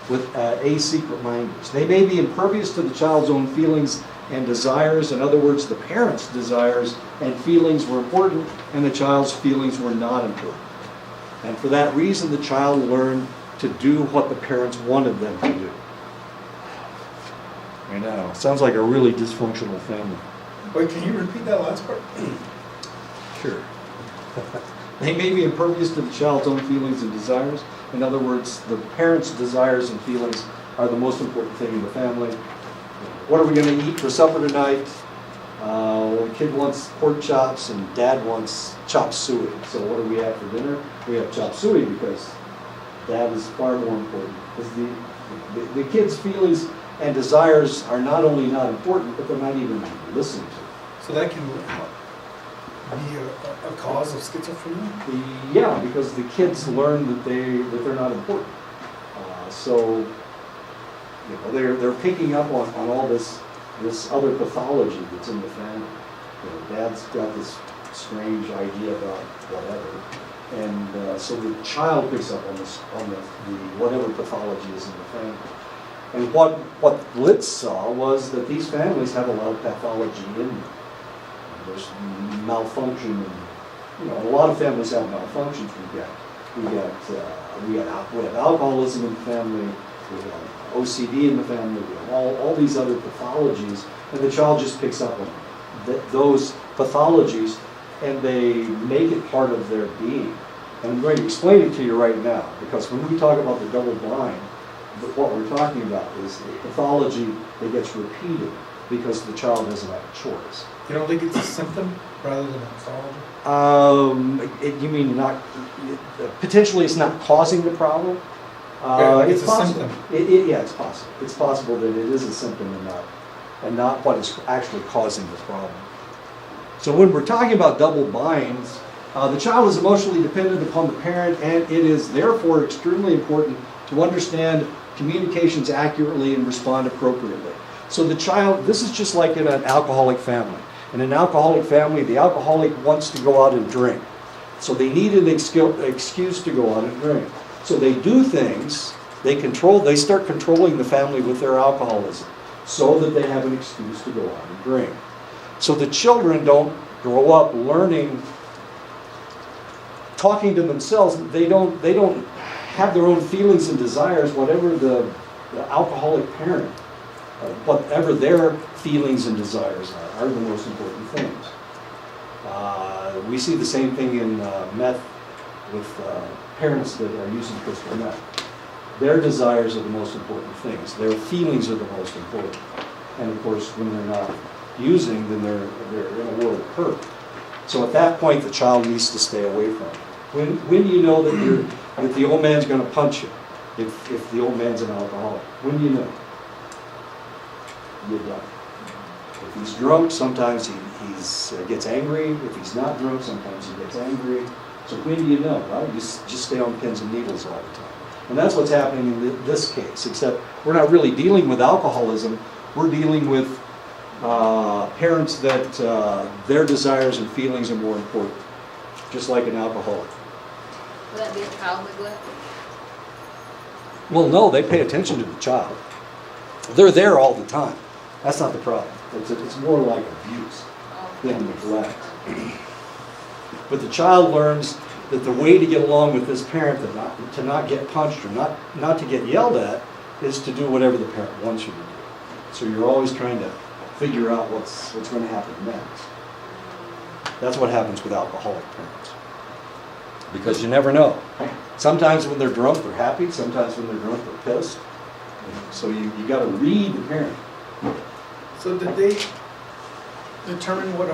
with a secret language. They may be impervious to the child's own feelings and desires. In other words, the parents' desires and feelings were important, and the child's feelings were not important. And for that reason, the child learned to do what the parents wanted them to do. I know. Sounds like a really dysfunctional family. Wait, can you repeat that last part? Sure. They may be impervious to the child's own feelings and desires. In other words, the parents' desires and feelings are the most important thing in the family. What are we going to eat for supper tonight? Well, the kid wants pork chops and dad wants chop suey. So what do we have for dinner? We have chop suey because dad is far more important. Because the kid's feelings and desires are not only not important, but they're not even listened to. So that can be a cause of schizophrenia? Yeah, because the kids learn that they're not important. So they're picking up on all this other pathology that's in the family. Dad's got this strange idea about whatever, and so the child picks up on the whatever pathology is in the family. And what Lidz saw was that these families have a lot of pathology in them. There's malfunction, and a lot of families have malfunctions. We have alcoholism in the family. We have OCD in the family. We have all these other pathologies, and the child just picks up on those pathologies, and they make it part of their being. And I'm going to explain it to you right now, because when we talk about the double blind, what we're talking about is the pathology that gets repeated because the child doesn't have a choice. You don't think it's a symptom rather than a pathology? You mean not, potentially it's not causing the problem? It's possible. Yeah, it's possible. It's possible that it is a symptom and not what is actually causing the problem. So when we're talking about double binds, the child is emotionally dependent upon the parent, and it is therefore extremely important to understand communications accurately and respond appropriately. So the child, this is just like in an alcoholic family. In an alcoholic family, the alcoholic wants to go out and drink. So they need an excuse to go out and drink. So they do things, they start controlling the family with their alcoholism so that they have an excuse to go out and drink. So the children don't grow up learning, talking to themselves. They don't have their own feelings and desires, whatever the alcoholic parent, whatever their feelings and desires are the most important things. We see the same thing in meth with parents that are using crystal meth. Their desires are the most important things. Their feelings are the most important. And of course, when they're not using, then they're in a world of hurt. So at that point, the child needs to stay away from it. When do you know that the old man's going to punch you if the old man's an alcoholic? When do you know? You don't. If he's drunk, sometimes he gets angry. If he's not drunk, sometimes he gets angry. So when do you know? Well, you just stay on pins and needles all the time. And that's what's happening in this case, except we're not really dealing with alcoholism. We're dealing with parents that their desires and feelings are more important, just like an alcoholic. Would that be a child neglect? Well, no, they pay attention to the child. They're there all the time. That's not the problem. It's more like abuse than neglect. But the child learns that the way to get along with this parent, to not get punched or not to get yelled at, is to do whatever the parent wants you to do. So you're always trying to figure out what's going to happen next. That's what happens with alcoholic parents. Because you never know. Sometimes when they're drunk, they're happy. Sometimes when they're drunk, they're pissed. So you got to read the parent. So did they determine where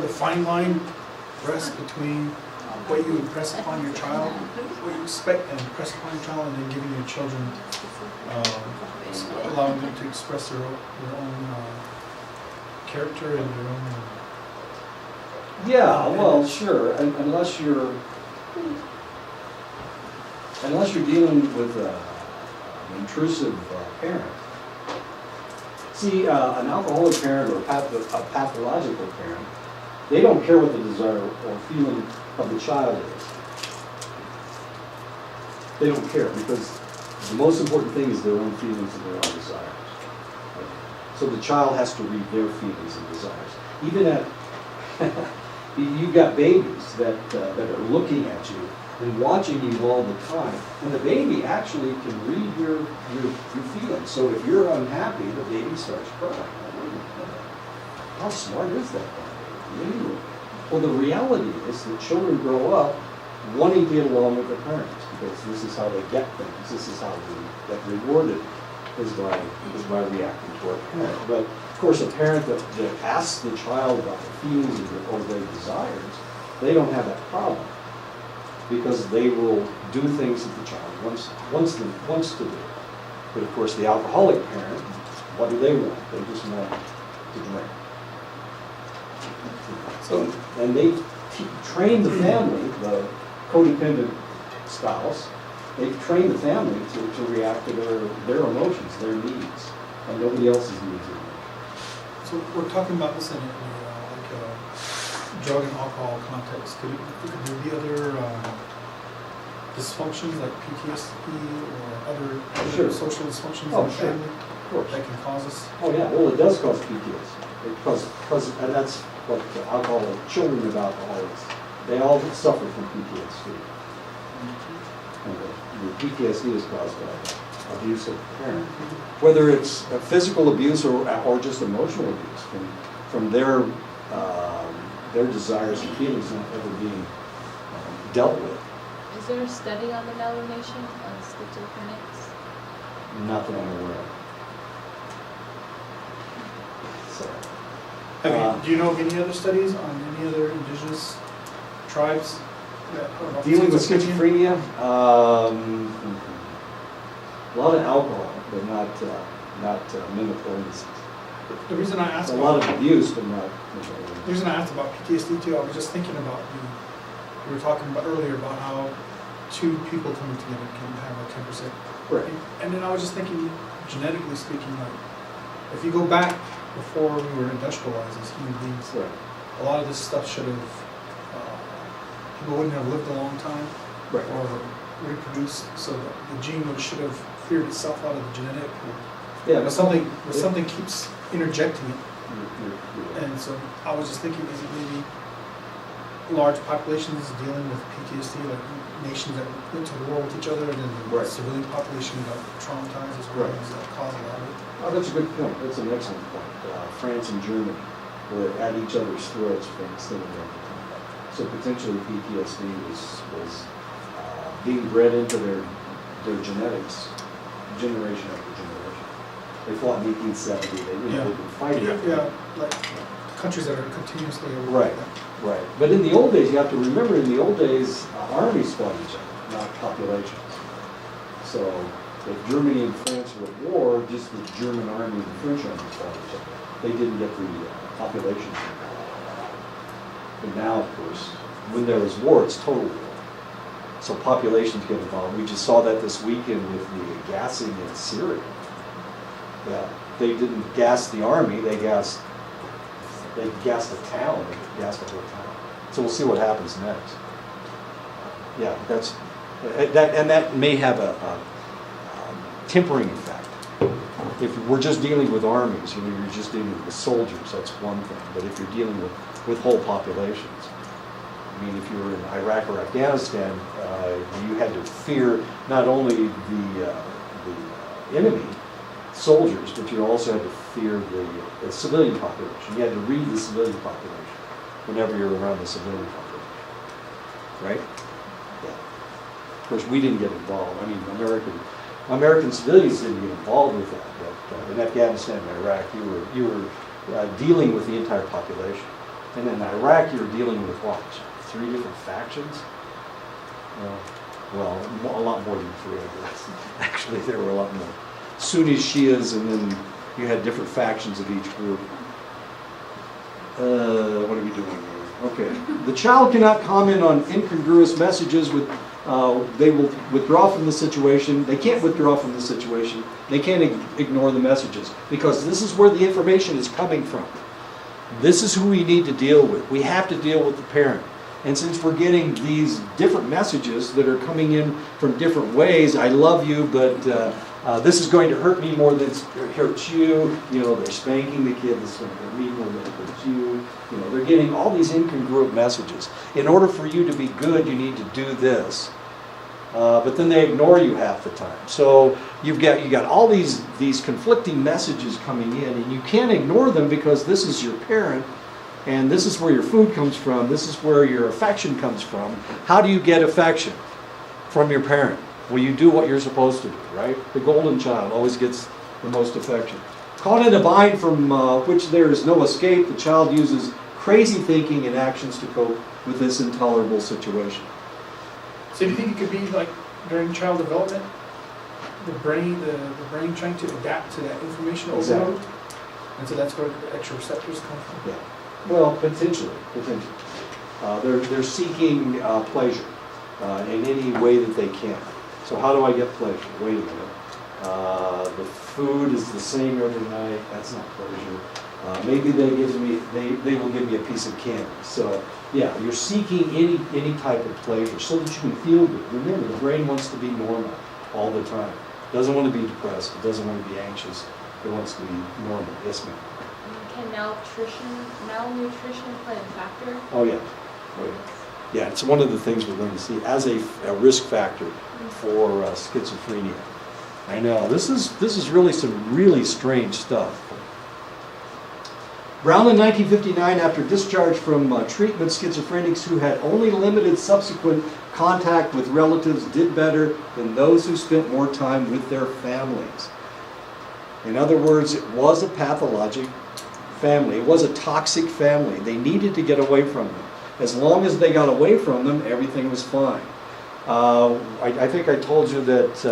the fine line rests between what you impress upon your child, what you expect and impress upon your child, and then giving your children, allowing them to express their own character and their own... Yeah, well, sure, unless you're dealing with an intrusive parent. See, an alcoholic parent or a pathological parent They don't care what the desire or feeling of the child is. They don't care because the most important thing is their own feelings and their own desires. So the child has to read their feelings and desires. Even at, you've got babies that are looking at you and watching you all the time, and the baby actually can read your feelings. So if you're unhappy, the baby starts crying. How smart is that baby? Well, the reality is that children grow up wanting to get along with their parents because this is how they get things. This is how they get rewarded is by reacting to our parent. But of course, a parent that asks the child about their feelings or their desires, they don't have that problem because they will do things that the child wants to do. But of course, the alcoholic parent, what do they want? They just want to drink. So, and they train the family, the codependent spouse, they train the family to react to their emotions, their needs, and nobody else's needs. So we're talking about this in a drug and alcohol context. Could there be other dysfunctions like PTSD or other social dysfunctions in the family Of course. that can cause us? Oh yeah, well it does cause PTSD. And that's what the alcoholic, children of alcoholics, they all suffer from PTSD. And the PTSD is caused by abuse of the parent. Whether it's physical abuse or just emotional abuse from their desires and feelings not ever being dealt with. Is there a study on the myelination of schizophrenics? Not that I'm aware of. So, Do you know of any other studies on any other indigenous tribes that are about dealing with schizophrenia, a lot of alcohol, but not mental illnesses. The reason I asked A lot of abuse, but not mental The illness. reason I asked about PTSD too, I was just thinking about we were talking about earlier about how two people coming together can have a 10%. Right. And then I was just thinking, genetically speaking, like if you go back before we were industrialized as human beings, Right. a lot of this stuff should have people wouldn't have lived a long time Right. or reproduced, so the gene should have cleared itself out of the genetic. Yeah, But something keeps interjecting it. you're And so I was just thinking, is it maybe large populations dealing with PTSD, like nations that went to war with each other, and then the Right. civilian population got traumatized as well? Right. Does that cause a lot of it? Oh, that's a good point. That's an excellent point. France and Germany were at each other's throats for an extended length of time. So potentially PTSD was being bred into their genetics, generation after generation. They fought in 1870. They've been fighting. Yeah, like countries that are continuously at war. Right, right. But in the old days, you have to remember, in the old days, armies fought each other, not populations. So if Germany and France were at war, just the German army and the French army fought each other. They didn't get the populations involved. But now, of course, when there is war, it's total war. So populations get involved. We just saw that this weekend with the gassing in Syria. Yeah, they didn't gas the army, they gassed the town, they gassed the whole town. So we'll see what happens next. Yeah, that may have a tempering effect. If we're just dealing with armies, you're just dealing with soldiers, that's one thing. But if you're dealing with whole populations, I mean, if you were in Iraq or Afghanistan, you had to fear not only the enemy soldiers, but you also had to fear the civilian population. You had to read the civilian population whenever you're around the civilian population, right? Yeah. Of course, we didn't get involved. I mean, American civilians didn't get involved with that. But in Afghanistan and Iraq, you were dealing with the entire population. And in Iraq, you were dealing with what? 3 different factions? Well, a lot more than 3, I guess. Actually, there were a lot more. Sunnis, Shias, and then you had different factions of each group. What are we doing here? Okay. The child cannot comment on incongruous messages they will withdraw from the situation. They can't withdraw from the situation. They can't ignore the messages because this is where the information is coming from. This is who we need to deal with. We have to deal with the parent. And since we're getting these different messages that are coming in from different ways, I love you, but this is going to hurt me more than it hurts you. You know, they're spanking the kid, this is going to hurt me more than it hurts you. You know, they're getting all these incongruent messages. In order for you to be good, you need to do this. But then they ignore you half the time. So you got all these conflicting messages coming in, and you can't ignore them because this is your parent, and this is where your food comes from, this is where your affection comes from. How do you get affection from your parent? Well, you do what you're supposed to do, right? The golden child always gets the most affection. Caught in a bind from which there is no escape, the child uses crazy thinking and actions to cope with this intolerable situation. So do you think it could be like during child development, the brain trying to adapt to that information overload? Exactly. And so that's where the extra receptors come from? Yeah. Well, potentially. They're seeking pleasure in any way that they can. So how do I get pleasure? Wait a minute. The food is the same every night. That's not pleasure. Maybe they will give me a piece of candy. So yeah, you're seeking any type of pleasure so that you can feel good. Remember, the brain wants to be normal all the time. It doesn't want to be depressed. It doesn't want to be anxious. It wants to be normal. Yes, ma'am. Can malnutrition play a factor? Oh yeah. Oh, yeah. Yeah, it's one of the things we're going to see as a risk factor for schizophrenia. I know, this is really some really strange stuff. Brown in 1959, after discharge from treatment, schizophrenics who had only limited subsequent contact with relatives did better than those who spent more time with their families. In other words, it was a pathologic family. It was a toxic family. They needed to get away from them. As long as they got away from them, everything was fine. I think I told you that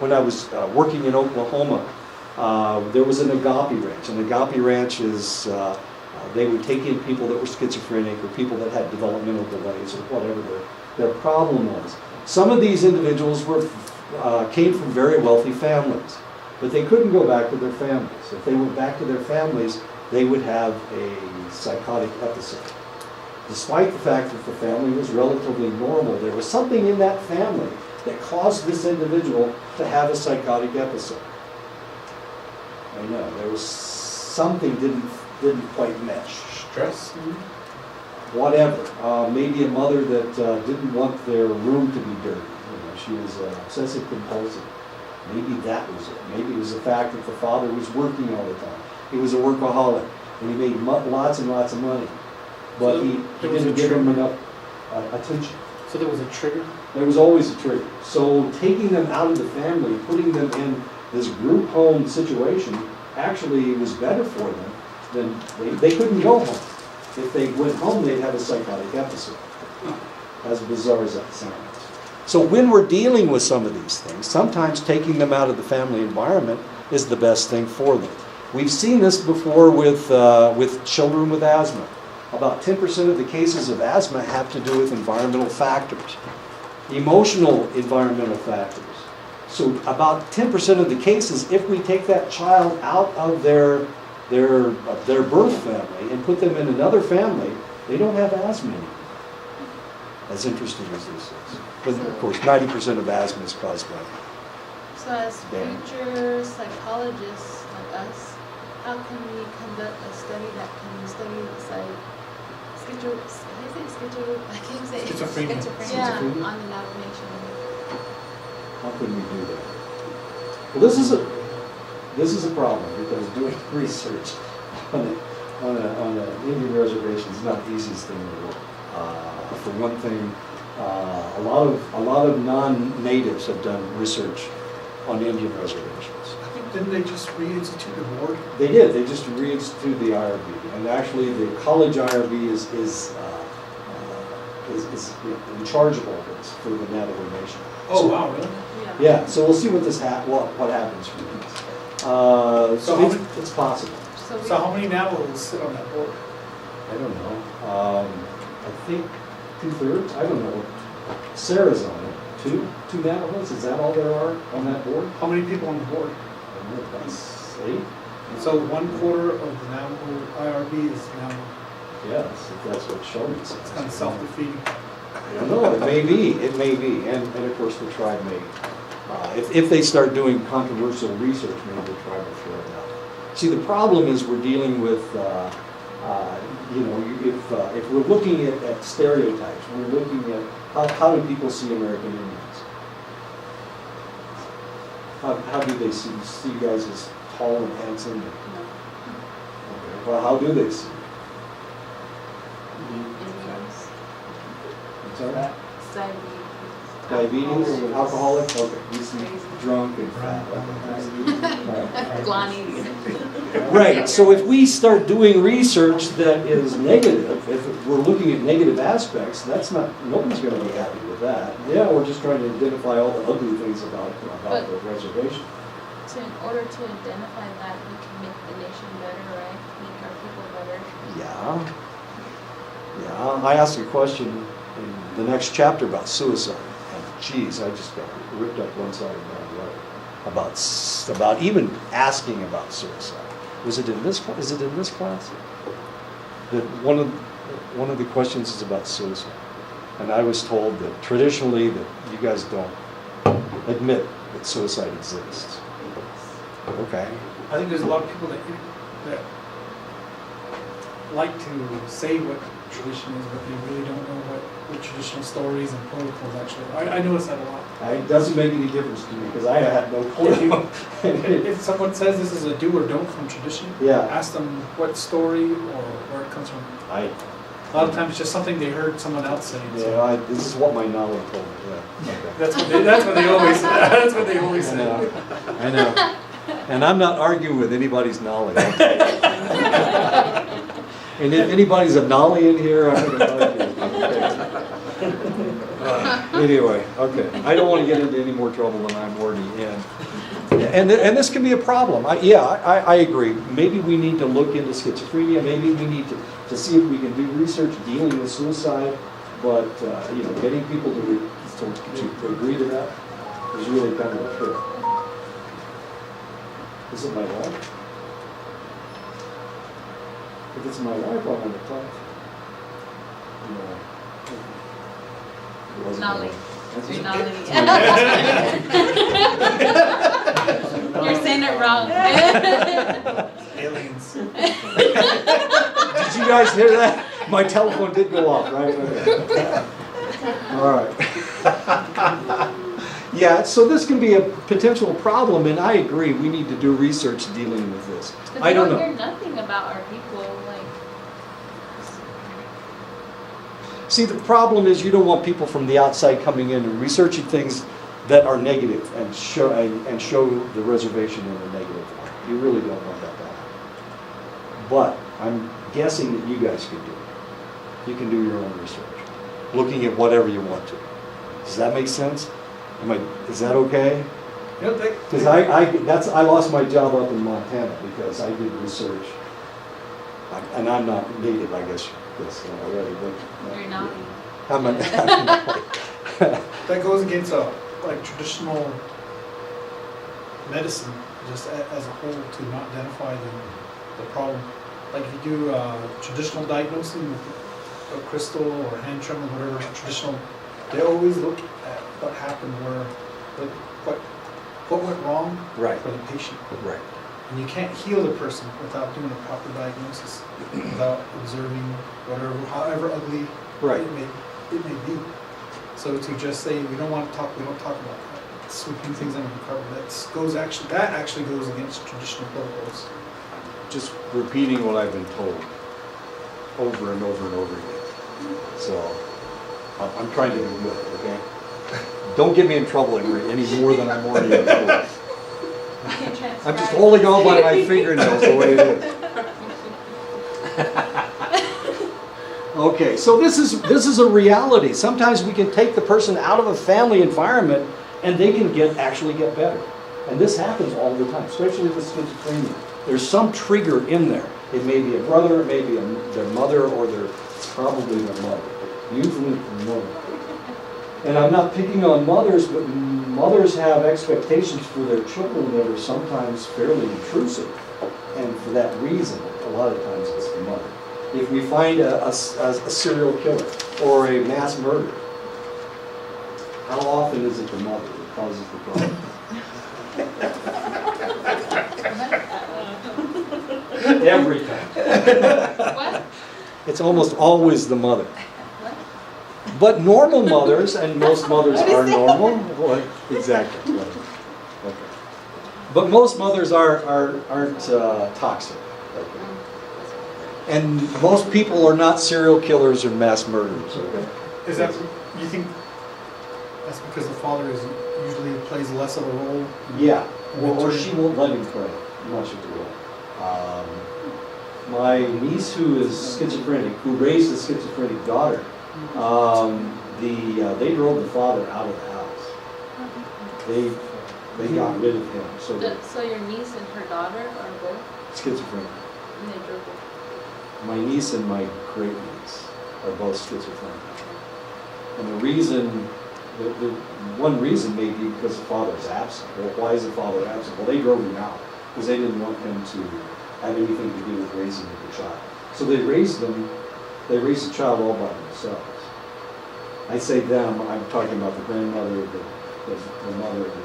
when I was working in Oklahoma, there was an agape ranch. An agape ranch is, they would take in people that were schizophrenic or people that had developmental delays or whatever their problem was. Some of these individuals came from very wealthy families, but they couldn't go back to their families. If they went back to their families, they would have a psychotic episode. Despite the fact that the family was relatively normal, there was something in that family that caused this individual to have a psychotic episode. I know, there was something didn't quite mesh. Stress? Whatever. Maybe a mother that didn't want their room to be dirty. She was obsessive compulsive. Maybe that was it. Maybe it was the fact that the father was working all the time. He was a workaholic, and he made lots and lots of money. But he didn't give them enough attention. So there was a trigger? There was always a trigger. So taking them out of the family, putting them in this group home situation, actually was better for them than they couldn't go home. If they went home, they'd have a psychotic episode. As bizarre as that sounds. So when we're dealing with some of these things, sometimes taking them out of the family environment is the best thing for them. We've seen this before with children with asthma. About 10% of the cases of asthma have to do with environmental factors, emotional environmental factors. So about 10% of the cases, if we take that child out of their birth family and put them in another family, they don't have asthma anymore. As interesting as this is. But of course, 90% of asthma is caused by. So as future psychologists like us, how can we conduct a study that can study Schizophrenia. Yeah, on the navigation. How can we do that? Well, this is a problem because doing research on an Indian reservation is not the easiest thing in the world. For one thing, a lot of non-natives have done research on Indian reservations. I think didn't they just reinstitute the board? They did. They just reinstituted the IRB, and actually the college IRB is in charge of all this for the navigation. Oh, So- wow, really? Yeah. So we'll see what happens from this. So it's possible. So how many Navajos sit on that board? I don't know. I think 2/3. I don't know. Sarah's on it. Two Navajos. Is that all there are on that board? How many people on the board? I don't know. That's 8. So 1/4 of the Navajo IRB is Navajo. Yes, if that's what Sheldon says. It's kind of self-defeating. I don't know, it may be, and of course the tribe may, if they start doing controversial research, maybe the tribe will throw it out. See, the problem is we're dealing with, if we're looking at stereotypes, we're looking at how do people see American Indians? How do they see you guys as tall and handsome? Okay. Well, how do they see? Sorry? Diabetes and alcoholic? Okay, we see drunk and fat. Okay. Blondie. Right, so if we start doing research that is negative, if we're looking at negative aspects, that's not, nobody's gonna be happy with that. Yeah, we're just trying to identify all the ugly things about the reservation. So in order to identify that, we can make the nation better, right? Make our people better. Yeah. Yeah, I asked a question in the next chapter about suicide. And geez, I just got ripped up one side of my road about even asking about suicide. Was it in this? Is it in this class? That one of the questions is about suicide, and I was told that traditionally that you guys don't admit that suicide exists. Okay. I think there's a lot of people that like to say what tradition is, but they really don't know what traditional stories and protocols actually are. I notice that a lot. It doesn't make any difference to me because I had no clue. If someone says this is a do or don't from tradition, Yeah. ask them what story or where it comes from. A lot of times it's just something they heard someone else say. So Yeah, this is what my knowledge told me. Yeah. Okay. that's what they always say. That's what they always say. I know. And I'm not arguing with anybody's knowledge. And if anybody's a nolly in here, I'm going to argue. Anyway, okay. I don't want to get into any more trouble than I'm already in. And this can be a problem. I agree. Maybe we need to look into schizophrenia. Maybe we need to see if we can do research dealing with suicide. But getting people to agree to that is really kind of a trick. Is it my wife? If it's my wife, I'm in the class. No. It wasn't Nolly. That's You're it. Nolly. You're saying it wrong. Aliens. Did you guys hear that? My telephone did go off, right? Okay. All right. Yeah, so this can be a potential problem, and I agree, we need to do research dealing with this. But I don't know. hear nothing about our people, like. See, the problem is you don't want people from the outside coming in and researching things that are negative and show the reservation in a negative light. You really don't want that to happen. But I'm guessing that you guys can do it. You can do your own research, looking at whatever you want to. Does that make sense? Is that okay? Because I lost my job up in Montana because I did research, and I'm not native, I guess already. But You're not. I'm not. That goes against like traditional medicine, just as a whole, to not identify the problem. Like if you do traditional diagnosing with a crystal or hand tremor, whatever traditional, they always look at what happened, what went wrong Right. for the patient. Right. And you can't heal the person without doing a proper diagnosis, without observing whatever, however ugly Right. it may be. So to just say we don't talk about that, sweeping things under the carpet, that actually goes against traditional protocols. Just repeating what I've been told over and over and over again. So I'm trying to do good, okay? Don't get me in trouble any more than I'm already in trouble. I'm just holding on by my fingernails the way it is. Okay, so this is a reality. Sometimes we can take the person out of a family environment and they can actually get better. And this happens all the time, especially with schizophrenia. There's some trigger in there. It may be a brother, it may be their mother, or it's probably their mother. Usually the mother. And I'm not picking on mothers, but mothers have expectations for their children that are sometimes fairly intrusive. And for that reason, a lot of times it's the mother. If we find a serial killer or a mass murder, how often is it the mother that causes the problem? Every time. What? It's almost always the mother. What? But normal mothers, and most mothers are normal. What? Exactly. Right. Okay. But most mothers aren't toxic. Okay. And most people are not serial killers or mass murderers. Okay. Is that, you think that's because the father is usually plays less of a role? Yeah. Well, or she won't let him play much of the role. My niece, who is schizophrenic, who raised a schizophrenic daughter, they drove the father out of the house. They got rid of him. So your niece and her daughter are both schizophrenic. and they drove it. My niece and my great niece are both schizophrenic. And the reason, the one reason may be because the father is absent. Well, why is the father absent? Well, they drove him out because they didn't want him to have anything to do with raising the child. So they raised the child all by themselves. I say them, I'm talking about the grandmother, the mother, and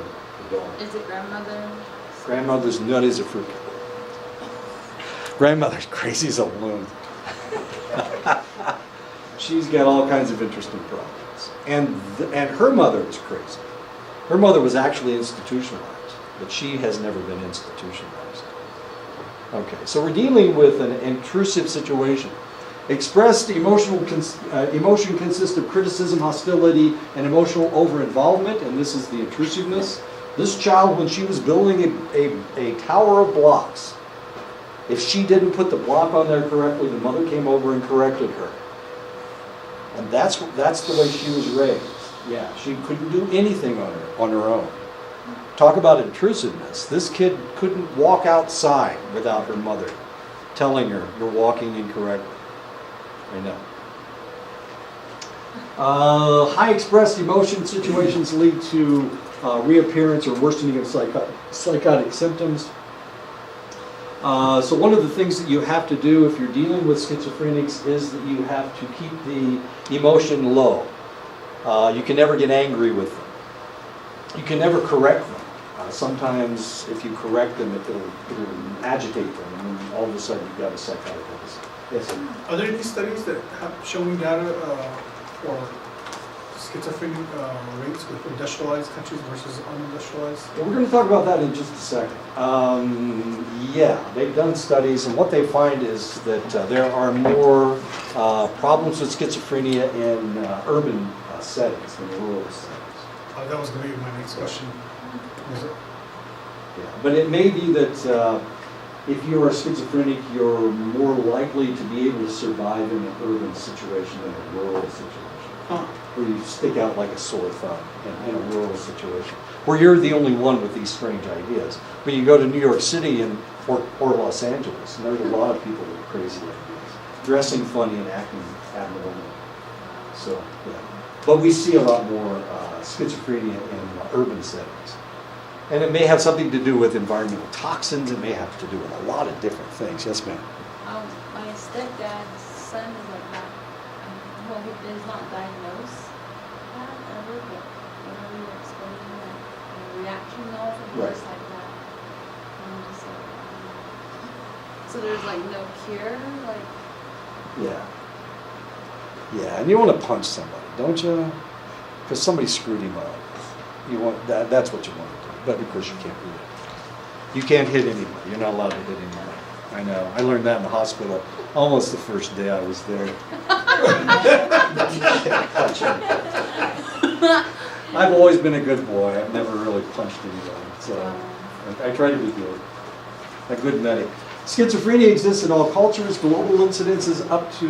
the daughter. Is it grandmother? Grandmother's nut is a fruit. Grandmother's crazy as a loon. She's got all kinds of interesting problems. And her mother is crazy. Her mother was actually institutionalized, but she has never been institutionalized. Okay, so we're dealing with an intrusive situation. Expressed emotion consists of criticism, hostility, and emotional over-involvement, and this is the intrusiveness. This child, when she was building a tower of blocks, if she didn't put the block on there correctly, the mother came over and corrected her. And that's the way she was raised. Yeah, she couldn't do anything on her own. Talk about intrusiveness. This kid couldn't walk outside without her mother telling her, "You're walking incorrectly." I know. High expressed emotion situations lead to reappearance or worsening of psychotic symptoms. So one of the things that you have to do if you're dealing with schizophrenics is that you have to keep the emotion low. You can never get angry with them. You can never correct them. Sometimes if you correct them, it'll agitate them, and then all of a sudden you've got a psychotic episode. Yes, sir? Are there any studies that have showing data for schizophrenic rates with industrialized countries versus unindustrialized? Well, we're going to talk about that in just a second. Yeah, they've done studies, and what they find is that there are more problems with schizophrenia in urban settings than rural settings. That was going to be my next question. Yeah, but it may be that if you are schizophrenic, you're more likely to be able to survive in an urban situation than a rural situation, where you stick out like a sore thumb in a rural situation, where you're the only one with these strange ideas. But you go to New York City or Los Angeles, and there's a lot of people with crazy ideas, dressing funny and acting abnormal. So, yeah. But we see a lot more schizophrenia in urban settings. And it may have something to do with environmental toxins. It may have to do with a lot of different things. Yes, ma'am? My stepdad's son is like that. Well, he is not diagnosed that ever, but whenever you explain like a reaction off, and Right. just like that. And I'm just like, so there's like no cure, like. Yeah. Yeah, and you want to punch somebody, don't you? Because somebody screwed him up. You want that's what you want to do. But of course you can't do that. You can't hit anybody. You're not allowed to hit anybody. I know. I learned that in the hospital almost the first day I was there. I've always been a good boy. I've never really punched anybody. So I try to be good. A good medic. Schizophrenia exists in all cultures. Global incidence is up to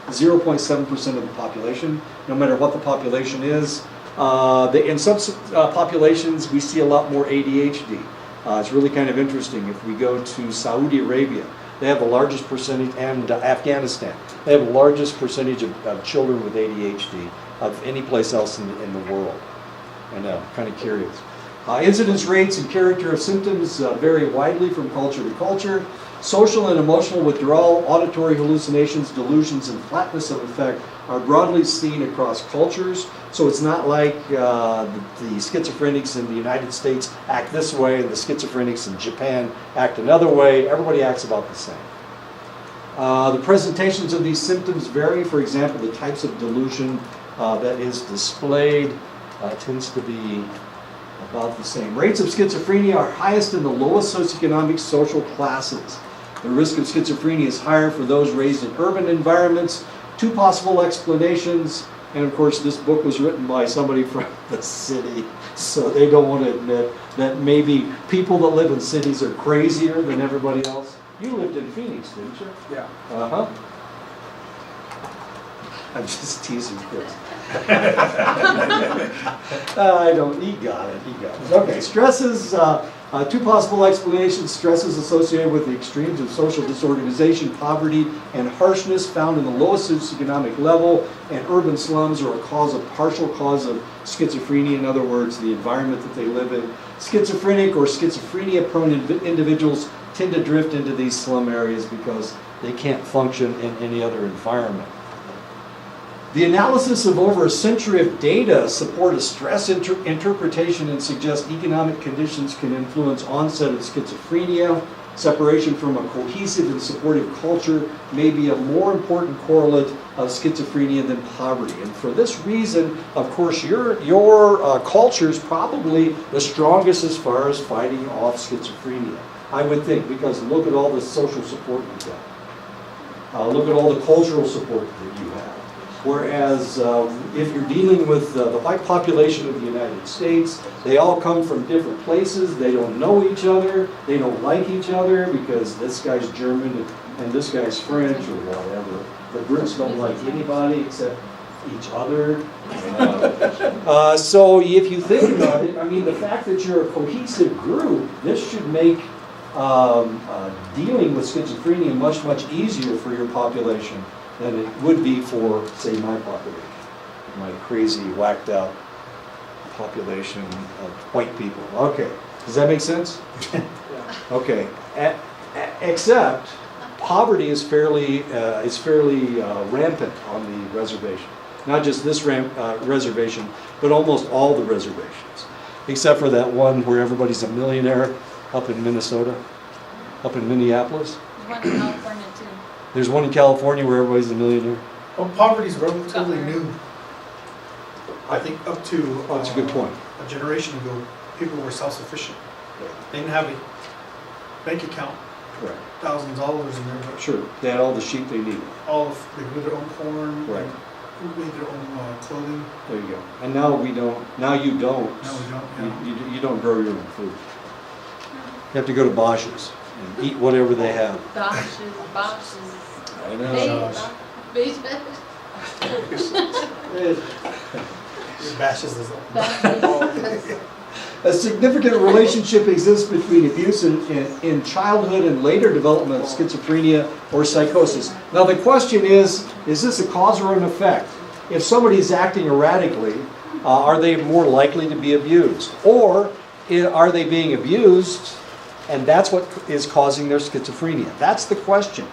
0.7% of the population, no matter what the population is. In some populations, we see a lot more ADHD. It's really kind of interesting. If we go to Saudi Arabia, they have the largest percentage, and Afghanistan, they have the largest percentage of children with ADHD of any place else in the world. I know, kind of curious. Incidence rates and character of symptoms vary widely from culture to culture. Social and emotional withdrawal, auditory hallucinations, delusions, and flatness of effect are broadly seen across cultures. So it's not like the schizophrenics in the United States act this way and the schizophrenics in Japan act another way. Everybody acts about the same. The presentations of these symptoms vary. For example, the types of delusion that is displayed tends to be about the same. Rates of schizophrenia are highest in the lowest socioeconomic social classes. The risk of schizophrenia is higher for those raised in urban environments. Two possible explanations, and of course this book was written by somebody from the city, so they don't want to admit that maybe people that live in cities are crazier than everybody else. You lived in Phoenix, didn't you? Yeah. Uh-huh. I'm just teasing Chris. I don't, he got it. Okay, stresses, two possible explanations. Stresses associated with the extremes of social disorganization, poverty, and harshness found in the lowest socioeconomic level, and urban slums are a partial cause of schizophrenia. In other words, the environment that they live in. Schizophrenic or schizophrenia-prone individuals tend to drift into these slum areas because they can't function in any other environment. The analysis of over a century of data support a stress interpretation and suggest economic conditions can influence onset of schizophrenia. Separation from a cohesive and supportive culture may be a more important correlate of schizophrenia than poverty. And for this reason, of course, your culture is probably the strongest as far as fighting off schizophrenia. I would think, because look at all the social support you've got. Look at all the cultural support that you have. Whereas if you're dealing with the white population of the United States, they all come from different places, they don't know each other, they don't like each other because this guy's German and this guy's French or whatever. The Brits don't like anybody except each other. So if you think about it, I mean, the fact that you're a cohesive group, this should make dealing with schizophrenia much, much easier for your population than it would be for, say, my population, my crazy, whacked out population of white people. Okay, does that make sense? Okay, except poverty is fairly rampant on the reservation. Not just this reservation, but almost all the reservations, except for that one where everybody's a millionaire up in Minnesota, up in Minneapolis. One in California too. There's one in California where everybody's a millionaire. Well, poverty's relatively new. I think up to Oh, that's a good point. a generation ago, people were self-sufficient. They didn't have a bank account, Correct. $1,000 in there, but Sure, they had all the sheep they needed. they grew their own corn, Right. they made their own clothing. There you go. And now we don't. Now you don't. No, we don't. Yeah. You don't grow your own food. You have to go to Bosch's and eat whatever they have. Boxes. I know. It bashes us up. A significant relationship exists between abuse in childhood and later development of schizophrenia or psychosis. Now the question is this a cause or an effect? If somebody's acting erratically, are they more likely to be abused? Or are they being abused and that's what is causing their schizophrenia? That's the question.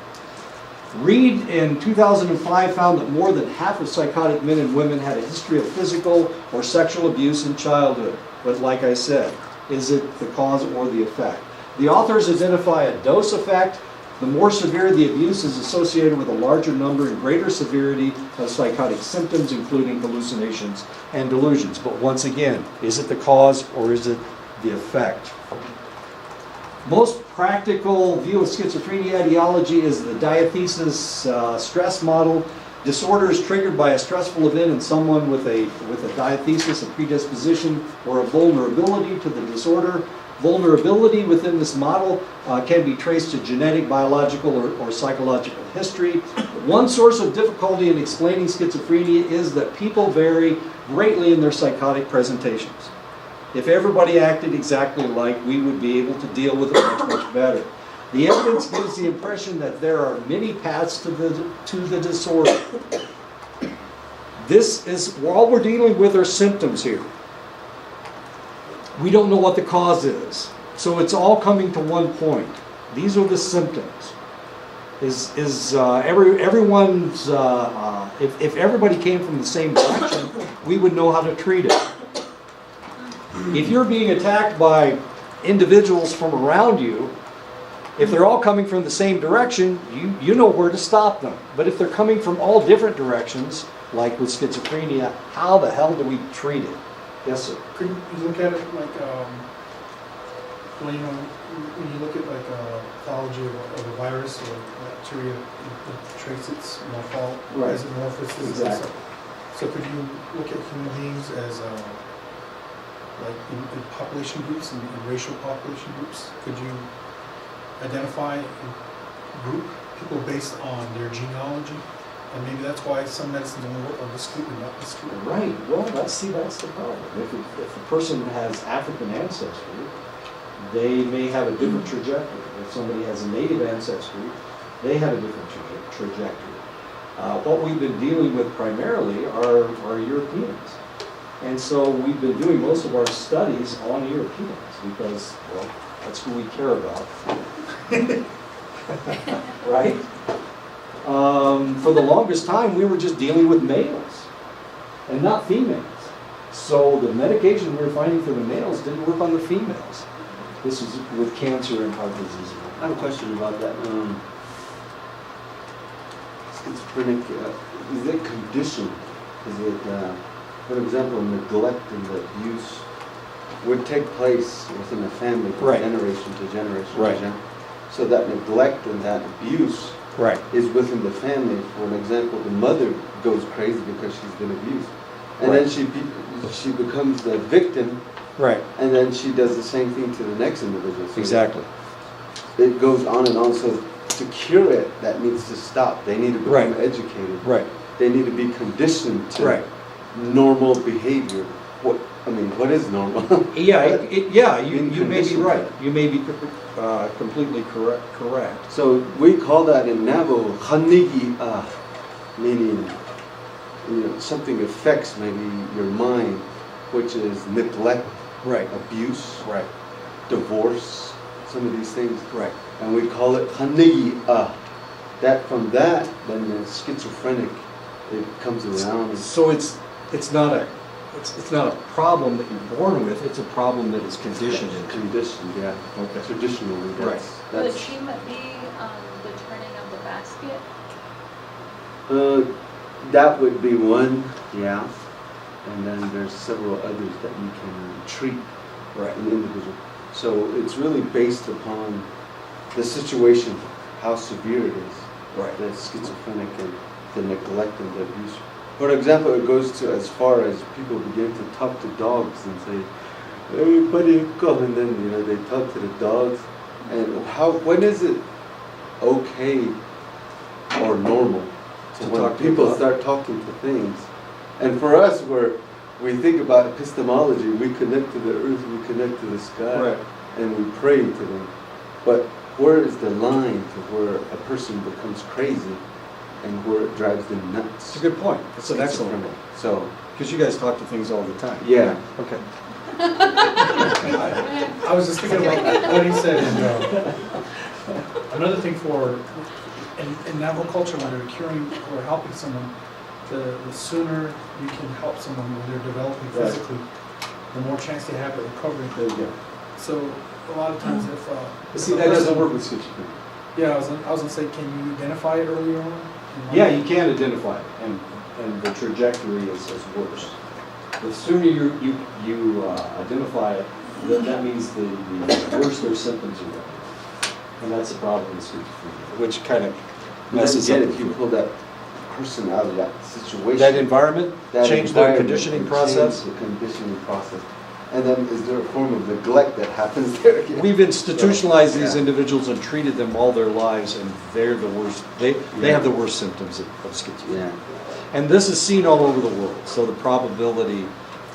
Reed in 2005 found that more than half of psychotic men and women had a history of physical or sexual abuse in childhood. But like I said, is it the cause or the effect? The authors identify a dose effect. The more severe the abuse is associated with a larger number and greater severity of psychotic symptoms, including hallucinations and delusions. But once again, is it the cause or is it the effect? Most practical view of schizophrenia etiology is the diathesis stress model. Disorder is triggered by a stressful event in someone with a diathesis, a predisposition, or a vulnerability to the disorder. Vulnerability within this model can be traced to genetic, biological, or psychological history. One source of difficulty in explaining schizophrenia is that people vary greatly in their psychotic presentations. If everybody acted exactly alike, we would be able to deal with it much, much better. The evidence gives the impression that there are many paths to the disorder. All we're dealing with are symptoms here. we don't know what the cause is. So it's all coming to one point. These are the symptoms. Everyone's, if everybody came from the same direction, we would know how to treat it. If you're being attacked by individuals from around you, if they're all coming from the same direction, you know where to stop them. But if they're coming from all different directions, like with schizophrenia, how the hell do we treat it? Yes, sir. Could you look at it like, when you look at like pathology of a virus or bacteria, it trace its morphosis. Exactly. So could you look at human beings as like in population groups and racial population groups? Could you identify and group people based on their genealogy? And maybe that's why some medicines only work on this group and not this group. Right. Well, that's the problem. If a person has African ancestry, they may have a different trajectory. If somebody has a native ancestry, they have a different trajectory. What we've been dealing with primarily are Europeans. And so we've been doing most of our studies on Europeans because, well, that's who we care about. Right? For the longest time, we were just dealing with males and not females. So the medication we were finding for the males didn't work on the females. This is with cancer and heart disease. I have a question about that. Schizophrenic, is it conditioned? Is it, for example, neglect and abuse would take place within a family from Right. generation to generation Right. to generation? So that neglect and that abuse Right. is within the family. For an example, the mother goes crazy because she's been abused. And Right. then she becomes the victim, Right. and then she does the same thing to the next individual. So Exactly. it goes on and on. So to cure it, that needs to stop. They need to become Right. educated. Right. They need to be conditioned to Right. normal behavior. What is normal? Yeah. You Being may be conditioned. right. You may be completely correct. So we call that in Navajo hanigi, meaning something affects maybe your mind, which is neglect, Right. abuse, Right. divorce, some of these things. Right. And we call it hanigi. That from that, then the schizophrenic, it comes around. So it's not a problem that you're born with. It's a problem that is conditioned into. Conditioned, yeah. Okay. Traditionally, Right. Would the treatment be the turning of the basket? That would be one, yeah. And then there's several others that you can treat Right. an individual. So it's really based upon the situation, how severe it is. Right. The schizophrenic and the neglect and the abuse. For example, it goes to as far as people begin to talk to dogs and say, "Hey, buddy, come," and then they talk to the dogs. And when is it okay or normal To when talk to people a dog? start talking to things? And for us, we think about epistemology. We connect to the earth, we connect to the sky, Right. and we pray to them. But where is the line to where a person becomes crazy and where it drives them nuts? It's a good point. It's an excellent Schizophrenic. point. So, Because you guys talk to things all the time. yeah. Okay. I was just thinking about what he said, and another thing in Navajo culture, when they're curing or helping someone, the sooner you can help someone when they're developing Right. physically, the more chance they have at recovering. There you go. So a lot of times if See, a that doesn't person- work with schizophrenia. Yeah, I was gonna say, can you identify it earlier on? Yeah, you can identify it, and the trajectory is worse. The sooner you identify it, then that means the worse their symptoms are getting. And that's the problem with schizophrenia, which kind of messes up. Again, if you pull that person out of that situation, That environment, that change their environment conditioning will process. change the conditioning process. And then is there a form of neglect that happens there again? We've institutionalized these Yeah. individuals and treated them all their lives, and they're the worst. They have the worst symptoms of schizophrenia. Yeah. And this is seen all over the world. So the probability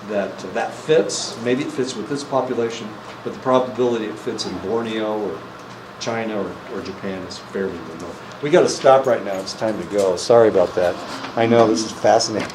that fits, maybe it fits with this population, but the probability it fits in Borneo or China or Japan is fairly remote. We got to stop right now. It's time to go. Sorry about that. I know this is fascinating.